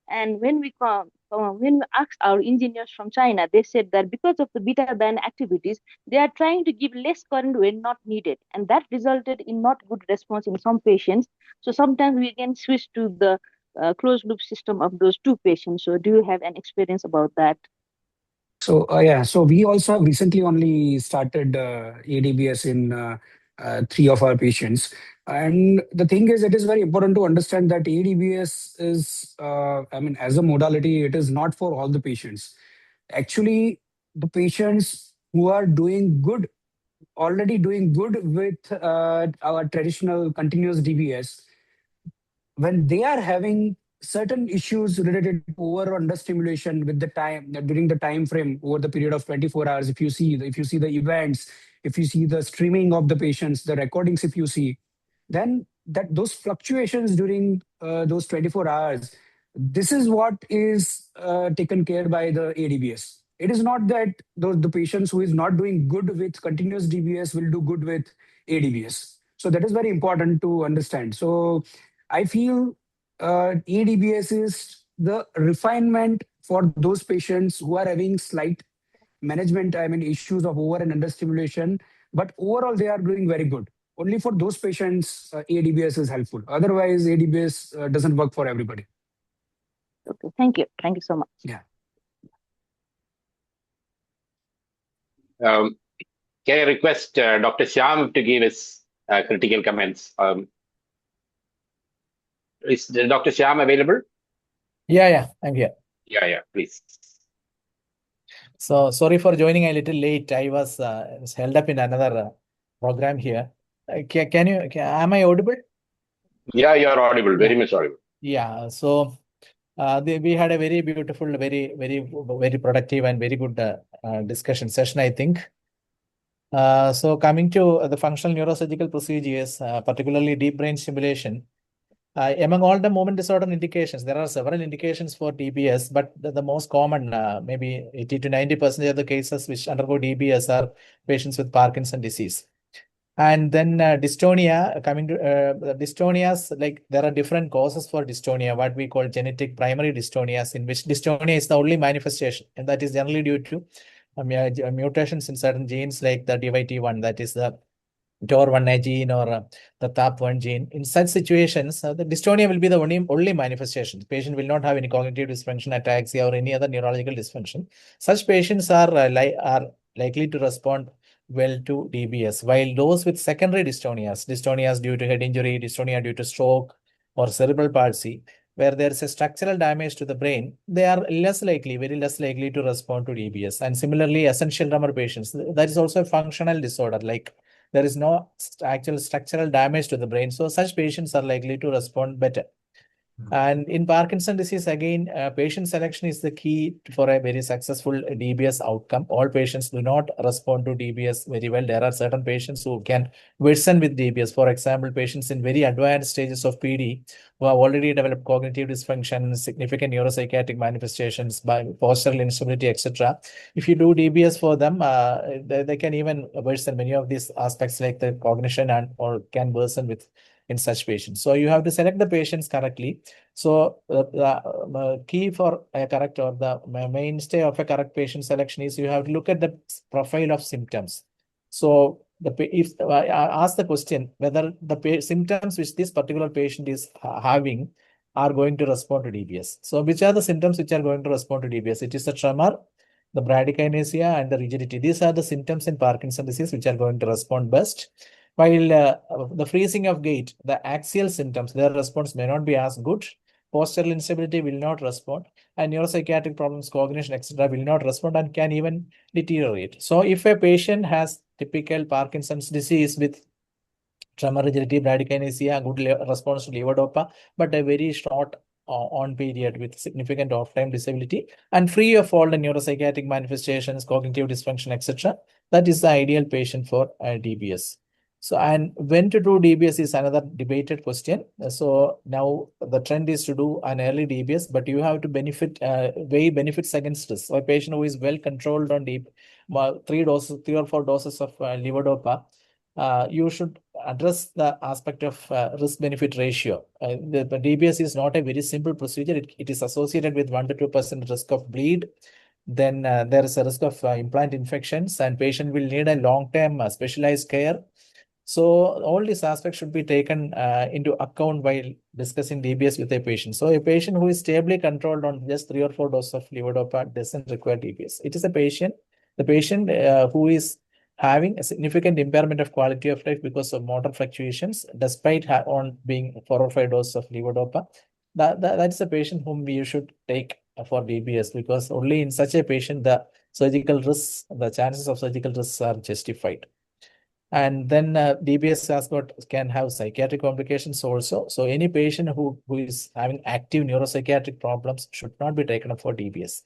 Speaker 9: And when we asked our engineers from China, they said that because of the beta band activities, they are trying to give less current when not needed, and that resulted in not good response in some patients. So sometimes we can switch to the closed loop system of those 2 patients. So do you have an experience about that?
Speaker 6: So yeah, so we also have recently only started ADBS in 3 of our patients, and the thing is, it is very important to understand that ADBS is, I mean, as a modality, it is not for all the patients. Actually, the patients who are already doing good with our traditional continuous DBS, when they are having certain issues related to over or under stimulation with the time during the time frame over the period of 24 hours, if you see the events, if you see the streaming of the patients, the recordings, if you see, then that those fluctuations during those 24 hours, this is what is taken care by the ADBS. It is not that the patients who is not doing good with continuous DBS will do good with ADBS. So that is very important to understand. So I feel ADBS is the refinement for those patients who are having slight management, I mean, issues of over and under stimulation, but overall they are doing very good. Only for those patients, ADBS is helpful. Otherwise, ADBS doesn't work for everybody.
Speaker 9: Okay, thank you. Thank you so much.
Speaker 6: Yeah.
Speaker 3: Can I request Dr. Shyam to give his critical comments? Is Dr. Shyam available?
Speaker 10: Yeah, I'm here.
Speaker 3: Yeah, please.
Speaker 10: So sorry for joining a little late. I was held up in another program here. Am I audible?
Speaker 3: Yeah, you're audible, very much audible.
Speaker 10: Yeah. So we had a very beautiful, very productive and very good discussion session, I think. So coming to the functional neurosurgical procedures, particularly deep brain stimulation, among all the movement disorder indications, there are several indications for DBS, but the most common, maybe 80 to 90% of the cases which undergo DBS are patients with Parkinson disease. And then dystonia, coming to dystonias, like there are different causes for dystonia, what we call genetic primary dystonias, in which dystonia is the only manifestation, and that is generally due to mutations in certain genes like the DYT1, that is the TOR1A gene or the TAP1 gene. In such situations, the dystonia will be the only manifestation. The patient will not have any cognitive dysfunction, ataxia, or any other neurological dysfunction. Such patients are likely to respond well to DBS, while those with secondary dystonias due to head injury, dystonia due to stroke, or cerebral palsy, where there is a structural damage to the brain, they are less likely, very less likely to respond to DBS. And similarly, essential tremor patients, that is also a functional disorder, like there is no actual structural damage to the brain. So such patients are likely to respond better. And in Parkinson's disease, again, patient selection is the key for a very successful DBS outcome. All patients do not respond to DBS very well. There are certain patients who can worsen with DBS. For example, patients in very advanced stages of PD who have already developed cognitive dysfunction, significant neuropsychiatric manifestations by postural instability, etc. If you do DBS for them, they can even worsen many of these aspects like the cognition and or can worsen with in such patients. So you have to select the patients correctly. So the key for a correct or the mainstay of a correct patient selection is you have to look at the profile of symptoms. So if I ask the question whether the symptoms which this particular patient is having are going to respond to DBS. So which are the symptoms which are going to respond to DBS? It is the tremor, the bradykinesia, and the rigidity. These are the symptoms in Parkinson's disease which are going to respond best. While the freezing of gait, the axial symptoms, their response may not be as good. Postural instability will not respond, and neuropsychiatric problems, cognition, etc., will not respond and can even deteriorate. So, if a patient has typical Parkinson's disease with tremor, rigidity, bradykinesia, good response to levodopa, but a very short on period with significant off-time disability and free of all the neuropsychiatric manifestations, cognitive dysfunction, etc., that is the ideal patient for DBS. So, and when to do DBS is another debated question. So now the trend is to do an early DBS, but you have to weigh benefits against risk. So a patient who is well controlled on 3 or 4 doses of levodopa, you should address the aspect of risk-benefit ratio. The DBS is not a very simple procedure. It is associated with 1 to 2% risk of bleed. Then there is a risk of implant infections, and patient will need a long-term specialized care. So all these aspects should be taken into account while discussing DBS with a patient. So a patient who is stably controlled on just 3 or 4 doses of levodopa doesn't require DBS. It is the patient who is having a significant impairment of quality of life because of motor fluctuations, despite on being 4 or 5 doses of levodopa. That's a patient whom you should take for DBS, because only in such a patient the chances of surgical risks are justified. And then DBS can have psychiatric complications also. So any patient who is having active neuropsychiatric problems should not be taken up for DBS.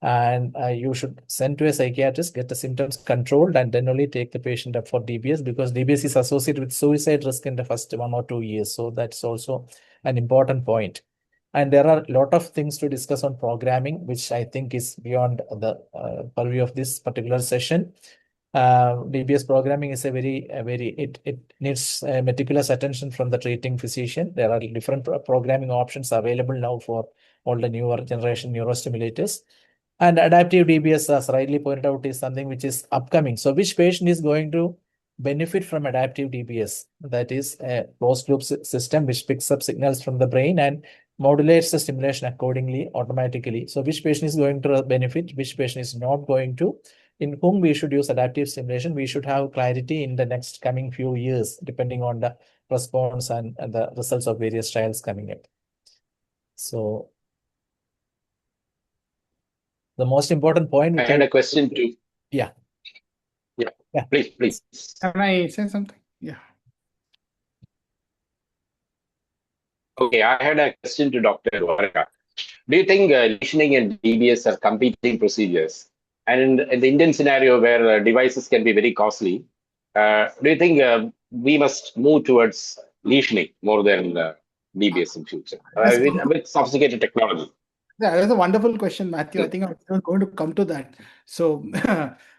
Speaker 10: And you should send to a psychiatrist, get the symptoms controlled, and then only take the patient up for DBS, because DBS is associated with suicide risk in the first 1 or 2 years. So that's also an important point. And there are a lot of things to discuss on programming, which I think is beyond the purview of this particular session. DBS programming is it needs meticulous attention from the treating physician. There are different programming options available now for all the newer generation neurostimulators. And adaptive DBS, as rightly pointed out, is something which is upcoming. So which patient is going to benefit from adaptive DBS? That is a closed loop system which picks up signals from the brain and modulates the stimulation accordingly, automatically. So which patient is going to benefit, which patient is not going to, in whom we should use adaptive stimulation, we should have clarity in the next coming few years, depending on the response and the results of various trials coming up. So the most important point.
Speaker 3: I had a question too.
Speaker 10: Yeah.
Speaker 3: Yeah. Please.
Speaker 8: Can I say something? Yeah.
Speaker 3: Okay, I had a question to Dr. Dwarka. Do you think lesioning and DBS are competing procedures? And in the Indian scenario where devices can be very costly, do you think we must move towards lesioning more than DBS in future with sophisticated technology?
Speaker 8: Yeah, that's a wonderful question, Matthew. I think I was going to come to that. So,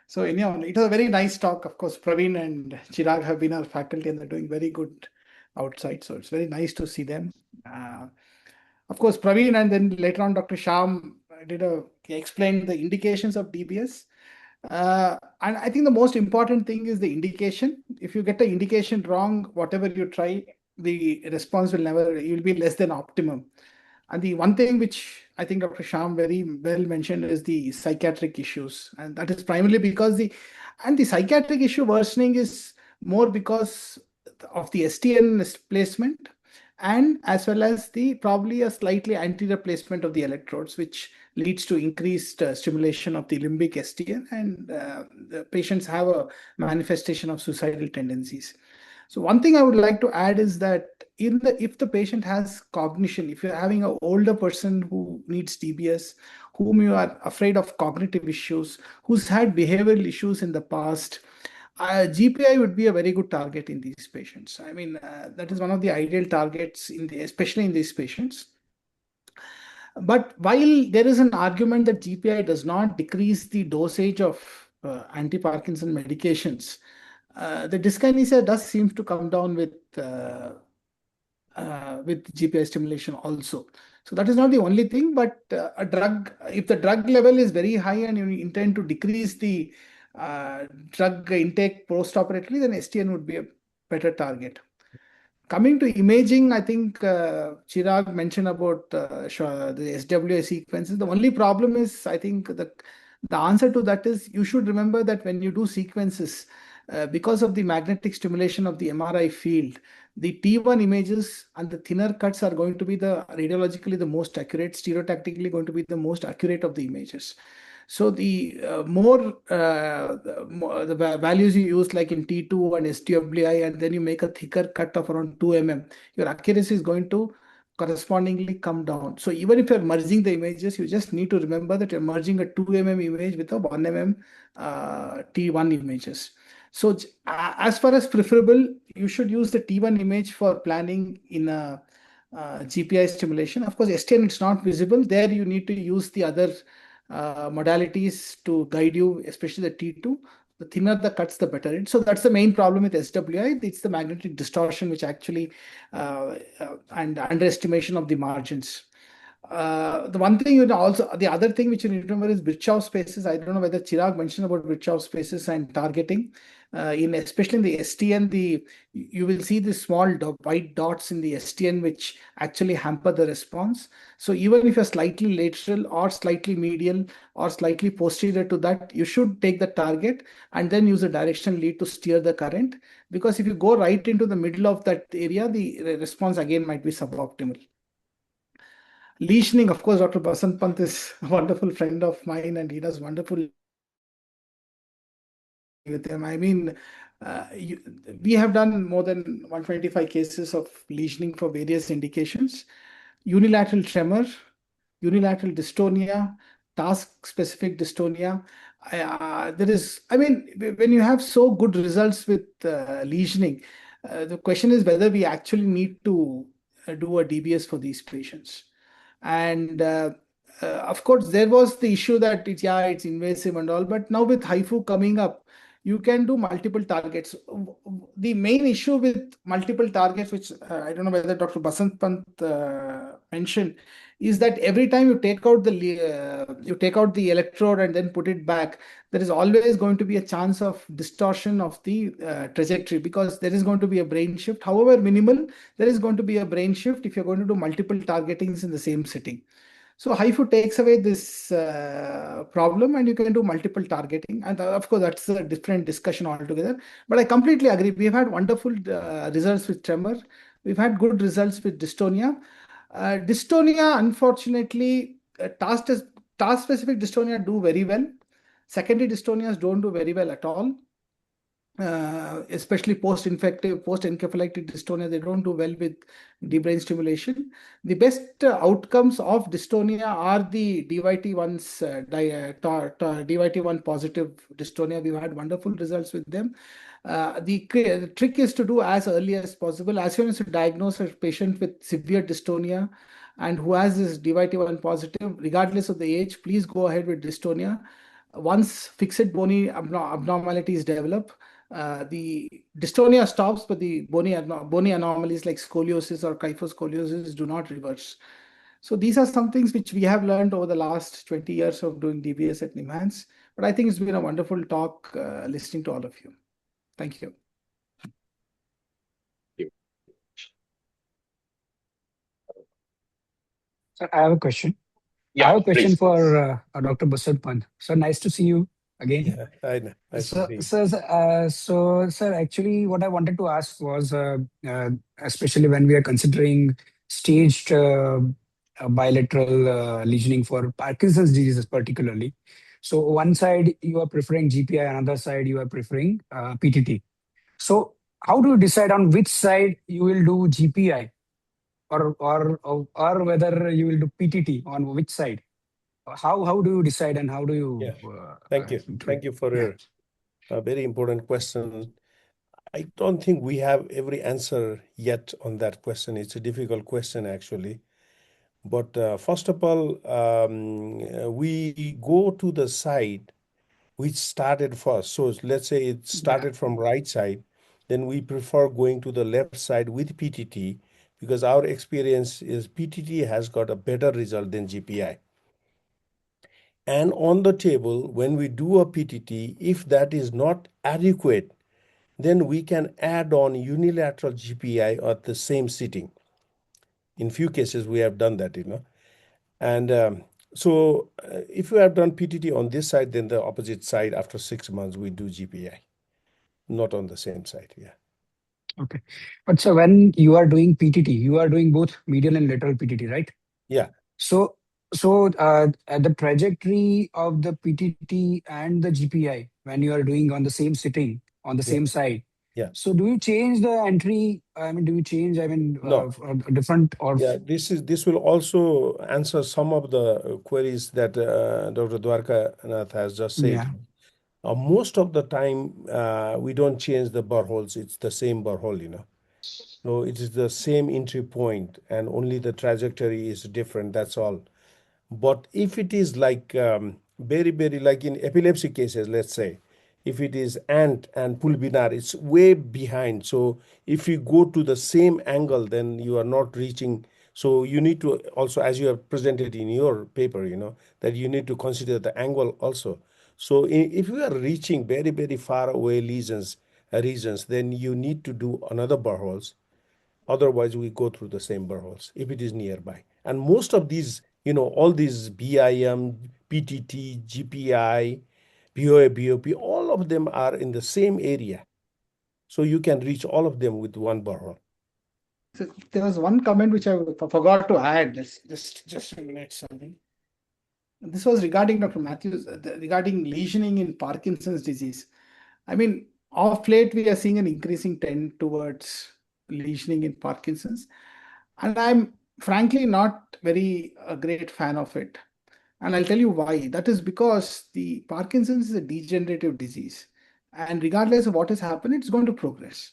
Speaker 8: so anyhow, it was a very nice talk. Of course, Praveen and Chirag have been our faculty, and they're doing very good outside. So it's very nice to see them. Of course, Praveen and then later on Dr. Sham explained the indications of DBS. And I think the most important thing is the indication. If you get the indication wrong, whatever you try, the response you'll be less than optimum. And the one thing which I think Dr. Sham very well mentioned is the psychiatric issues. And that is primarily because the psychiatric issue worsening is more because of the STN placement and as well as the probably a slightly anterior placement of the electrodes, which leads to increased stimulation of the limbic STN, and the patients have a manifestation of suicidal tendencies. So one thing I would like to add is that if the patient has cognition, if you're having an older person who needs DBS, whom you are afraid of cognitive issues, who's had behavioral issues in the past, GPI would be a very good target in these patients. I mean, that is one of the ideal targets especially in these patients. But while there is an argument that GPI does not decrease the dosage of anti-Parkinson medications, the dyskinesia does seem to come down with GPI stimulation also. So that is not the only thing, but if the drug level is very high and you intend to decrease the drug intake post-operatively, then STN would be a better target. Coming to imaging, I think Chirag mentioned about the SWI sequences. The only problem is, I think the answer to that is you should remember that when you do sequences, because of the magnetic stimulation of the MRI field, the T1 images and the thinner cuts are going to be radiologically the most accurate, stereotactically going to be the most accurate of the images. So the the values you use, like in T2 and SWI, and then you make a thicker cut of around 2 mm, your accuracy is going to correspondingly come down. So even if you're merging the images, you just need to remember that you're merging a 2 mm image with a 1 mm T1 images. So as far as preferable, you should use the T1 image for planning in a GPI stimulation. Of course, STN, it's not visible. There you need to use the other modalities to guide you, especially the T2. The thinner the cuts, the better. So that's the main problem with SWI. It's the magnetic distortion, which actually and underestimation of the margins. The one thing, also the other thing which you need to remember is Birchow spaces. I don't know whether Chirag mentioned about Birchow spaces and targeting. Especially in the STN, you will see the small white dots in the STN which actually hamper the response. So even if you're slightly lateral or slightly medial or slightly posterior to that, you should take the target and then use a direction lead to steer the current. Because if you go right into the middle of that area, the response again might be suboptimal. Lesioning, of course, Dr. Basant Pant is a wonderful friend of mine, and he does wonderful with them. I mean, we have done more than 125 cases of lesioning for various indications: unilateral tremor, unilateral dystonia, task-specific dystonia. When you have so good results with lesioning, the question is whether we actually need to do a DBS for these patients. And of course, there was the issue that it's invasive and all, but now with HIFU coming up, you can do multiple targets. The main issue with multiple targets, which I don't know whether Dr. Basant Pant mentioned, is that every time you take out the electrode and then put it back, there is always going to be a chance of distortion of the trajectory, because there is going to be a brain shift. However minimal, there is going to be a brain shift if you're going to do multiple targetings in the same sitting. So HIFU takes away this problem, and you can do multiple targeting. And of course, that's a different discussion altogether. But I completely agree. We've had wonderful results with tremor. We've had good results with dystonia. Dystonia, unfortunately, task-specific dystonia do very well. Secondary dystonias don't do very well at all. Especially post-infective, post-encephalitic dystonia, they don't do well with deep brain stimulation. The best outcomes of dystonia are the DYT1's DYT1 positive dystonia. We've had wonderful results with them. The trick is to do as early as possible. As soon as you diagnose a patient with severe dystonia and who has this DYT1 positive, regardless of the age, please go ahead with dystonia. Once fixed bony abnormalities develop, the dystonia stops, but the bony anomalies like scoliosis or kyphoscoliosis do not reverse. So these are some things which we have learned over the last 20 years of doing DBS at NIMHANS. But I think it's been a wonderful talk listening to all of you. Thank you.
Speaker 6: Sir, I have a question.
Speaker 3: Yeah,
Speaker 6: I have a question
Speaker 3: please.
Speaker 6: for Dr. Basant Pant. Sir, nice to see you. again.
Speaker 7: Yeah, I know. Nice to see you.
Speaker 6: Sir, actually, what I wanted to ask was, especially when we are considering staged bilateral lesioning for Parkinson's diseases, particularly. So, one side you are preferring GPI, another side you are preferring PTT. So, how do you decide on which side you will do GPI, or whether you will do PTT on which side? How do you decide, and how do you
Speaker 7: Yeah. Thank you.
Speaker 6: do it?
Speaker 7: Thank you for
Speaker 6: Yeah.
Speaker 7: your very important question. I don't think we have every answer yet on that question. It's a difficult question, actually. But first of all, we go to the side which started first. So let's say it started from right side, then we prefer going to the left side with PTT because our experience is PTT has got a better result than GPI. And on the table, when we do a PTT, if that is not adequate, then we can add on unilateral GPI at the same sitting. In few cases, we have done that, And if we have done PTT on this side, then the opposite side, after 6 months, we do GPI, not on the same side. Yeah.
Speaker 6: Okay. But so when you are doing PTT, you are doing both medial and lateral PTT, right?
Speaker 7: Yeah.
Speaker 6: So, the trajectory of the PTT and the GPI when you are doing on the same sitting on the
Speaker 7: Yeah.
Speaker 6: same side.
Speaker 7: Yeah.
Speaker 6: So, do you change the entry? I mean, do you change? I mean,
Speaker 7: No.
Speaker 6: different or
Speaker 7: Yeah, this will also answer some of the queries that Dr. Dwarkanath has just said.
Speaker 6: yeah.
Speaker 7: Most of the time, we don't change the burr holes. It's the same burr hole, So it is the same entry point, and only the trajectory is different. That's all. But if it is like very, very like in epilepsy cases, let's say, if it is ant and pulvinar, it's way behind. So if you go to the same angle, then you are not reaching. So you need to also, as you have presented in your paper, that you need to consider the angle also. So if you are reaching very, very far away regions, then you need to do another boreholes. Otherwise, we go through the same boreholes if it is nearby. And most of these, all these BIM, PTT, GPI, BOA, BOP, all of them are in the same area. So you can reach all of them with one borehole.
Speaker 8: So there was one comment which I forgot to add. Just a minute, something. This was regarding Dr. Matthews, regarding lesioning in Parkinson's disease. I mean, of late, we are seeing an increasing trend towards lesioning in Parkinson's. And I'm frankly not very a great fan of it. And I'll tell you why. That is because the Parkinson's is a degenerative disease. And regardless of what has happened, it's going to progress.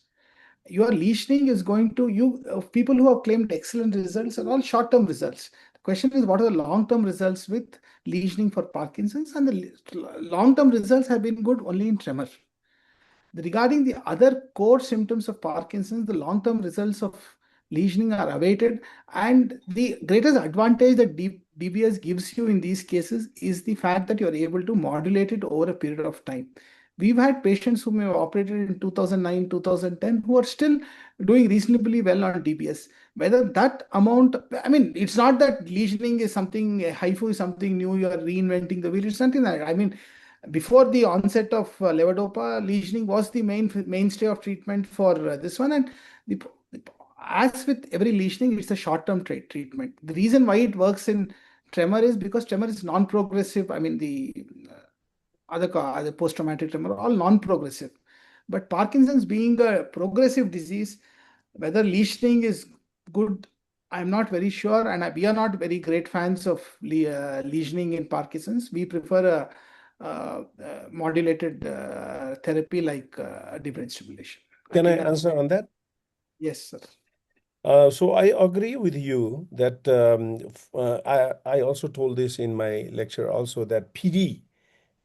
Speaker 8: Your lesioning is going to, people who have claimed excellent results are all short-term results. The question is, what are the long-term results with lesioning for Parkinson's? And the long-term results have been good only in tremor. Regarding the other core symptoms of Parkinson's, the long-term results of lesioning are awaited, and the greatest advantage that DBS gives you in these cases is the fact that you're able to modulate it over a period of time. We've had patients who may have operated in 2009, 2010 who are still doing reasonably well on DBS. Whether that amount, I mean, it's not that lesioning is something, HIFU is something new, you are reinventing the wheel. It's something like, I mean, before the onset of levodopa, lesioning was the mainstay of treatment for this one. And the, as with every lesioning, it's a short-term treatment. The reason why it works in tremor is because tremor is non-progressive. I mean, the other post-traumatic tremor are all non-progressive. But Parkinson's being a progressive disease, whether lesioning is good, I'm not very sure. And we are not very great fans of lesioning in Parkinson's. We prefer a modulated therapy like deep brain stimulation.
Speaker 7: Can I answer on that?
Speaker 8: Yes, sir.
Speaker 7: So I agree with you that I also told this in my lecture also that PD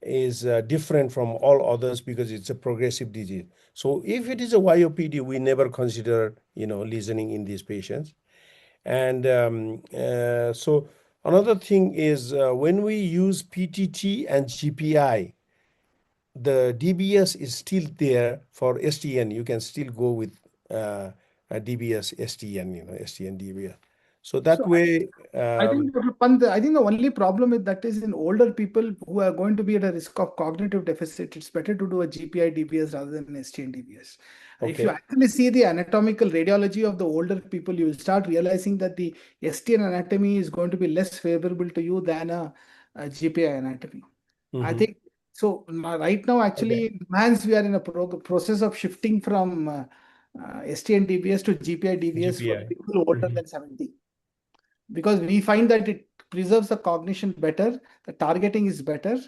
Speaker 7: is different from all others because it's a progressive disease. So if it is a YOPD, we never consider, lesioning in these patients. And so another thing is when we use PTT and GPI, the DBS is still there for STN. You can still go with a DBS STN, STN DBS. So that
Speaker 8: So
Speaker 7: way,
Speaker 8: I think, Dr. Pant, I think the only problem with that is in older people who are going to be at a risk of cognitive deficit, it's better to do a GPI DBS rather than an STN DBS. If you
Speaker 7: okay.
Speaker 8: actually see the anatomical radiology of the older people, you will start realizing that the STN anatomy is going to be less favorable to you than a GPI anatomy. I
Speaker 7: Mhm.
Speaker 8: think so. Right now, actually, in NIMHANS, we are in a process of shifting from STN DBS to GPI DBS for
Speaker 7: GPI.
Speaker 8: people older
Speaker 7: Mhm.
Speaker 8: than 70. Because we find that it preserves the cognition better, the targeting is better,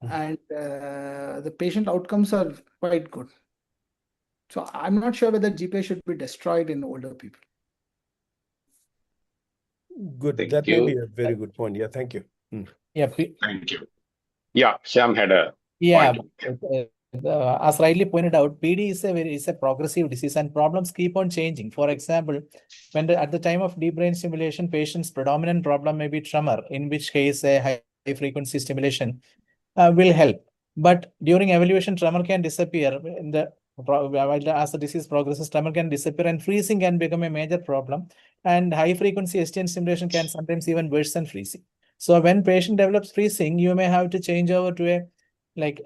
Speaker 8: and the patient outcomes are quite good. So I'm not sure whether GPA should be destroyed in older people.
Speaker 7: Good.
Speaker 3: Thank
Speaker 7: That may be
Speaker 3: you.
Speaker 7: a very good point. Yeah, thank you.
Speaker 10: Yeah,
Speaker 3: Thank you. Yeah, Shyam had a
Speaker 10: yeah.
Speaker 3: point.
Speaker 10: As rightly pointed out, PD is a progressive disease and problems keep on changing. For example, at the time of deep brain stimulation, patient's predominant problem may be tremor, in which case a high frequency stimulation will help. But during evaluation, tremor can disappear. As the disease progresses, tremor can disappear and freezing can become a major problem. And high frequency STN stimulation can sometimes even worsen freezing. So when patient develops freezing, you may have to change over to a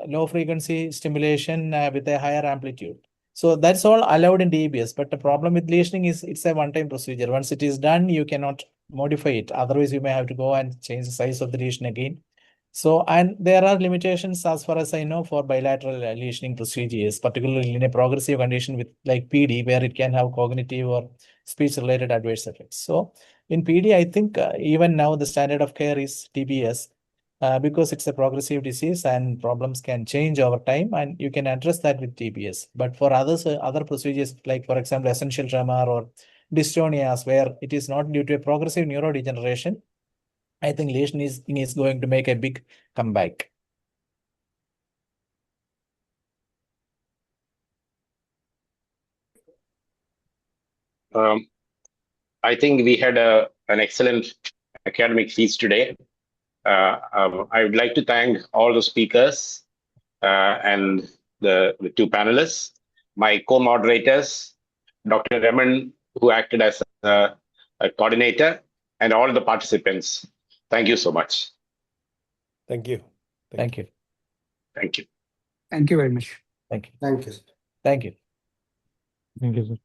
Speaker 10: low frequency stimulation with a higher amplitude. So that's all allowed in DBS. But the problem with lesioning is it's a one-time procedure. Once it is done, you cannot modify it. Otherwise, you may have to go and change the size of the lesion again. So, and there are limitations as far as I know for bilateral lesioning procedures, particularly in a progressive condition with like PD, where it can have cognitive or speech-related adverse effects. So, in PD, I think even now the standard of care is DBS because it's a progressive disease and problems can change over time, and you can address that with DBS. But for others, other procedures like, for example, essential tremor or dystonias, where it is not due to a progressive neurodegeneration, I think lesioning is going to make a big comeback.
Speaker 3: I think we had an excellent academic feast today. I would like to thank all the speakers and the two panelists, my co-moderators, Dr. Raman, who acted as a coordinator, and all the participants. Thank you so much.
Speaker 7: Thank you.
Speaker 10: Thank you.
Speaker 3: Thank you.
Speaker 6: Thank you very much.
Speaker 10: Thank you.
Speaker 5: Thank you.
Speaker 10: Thank you.
Speaker 4: Thank you, sir.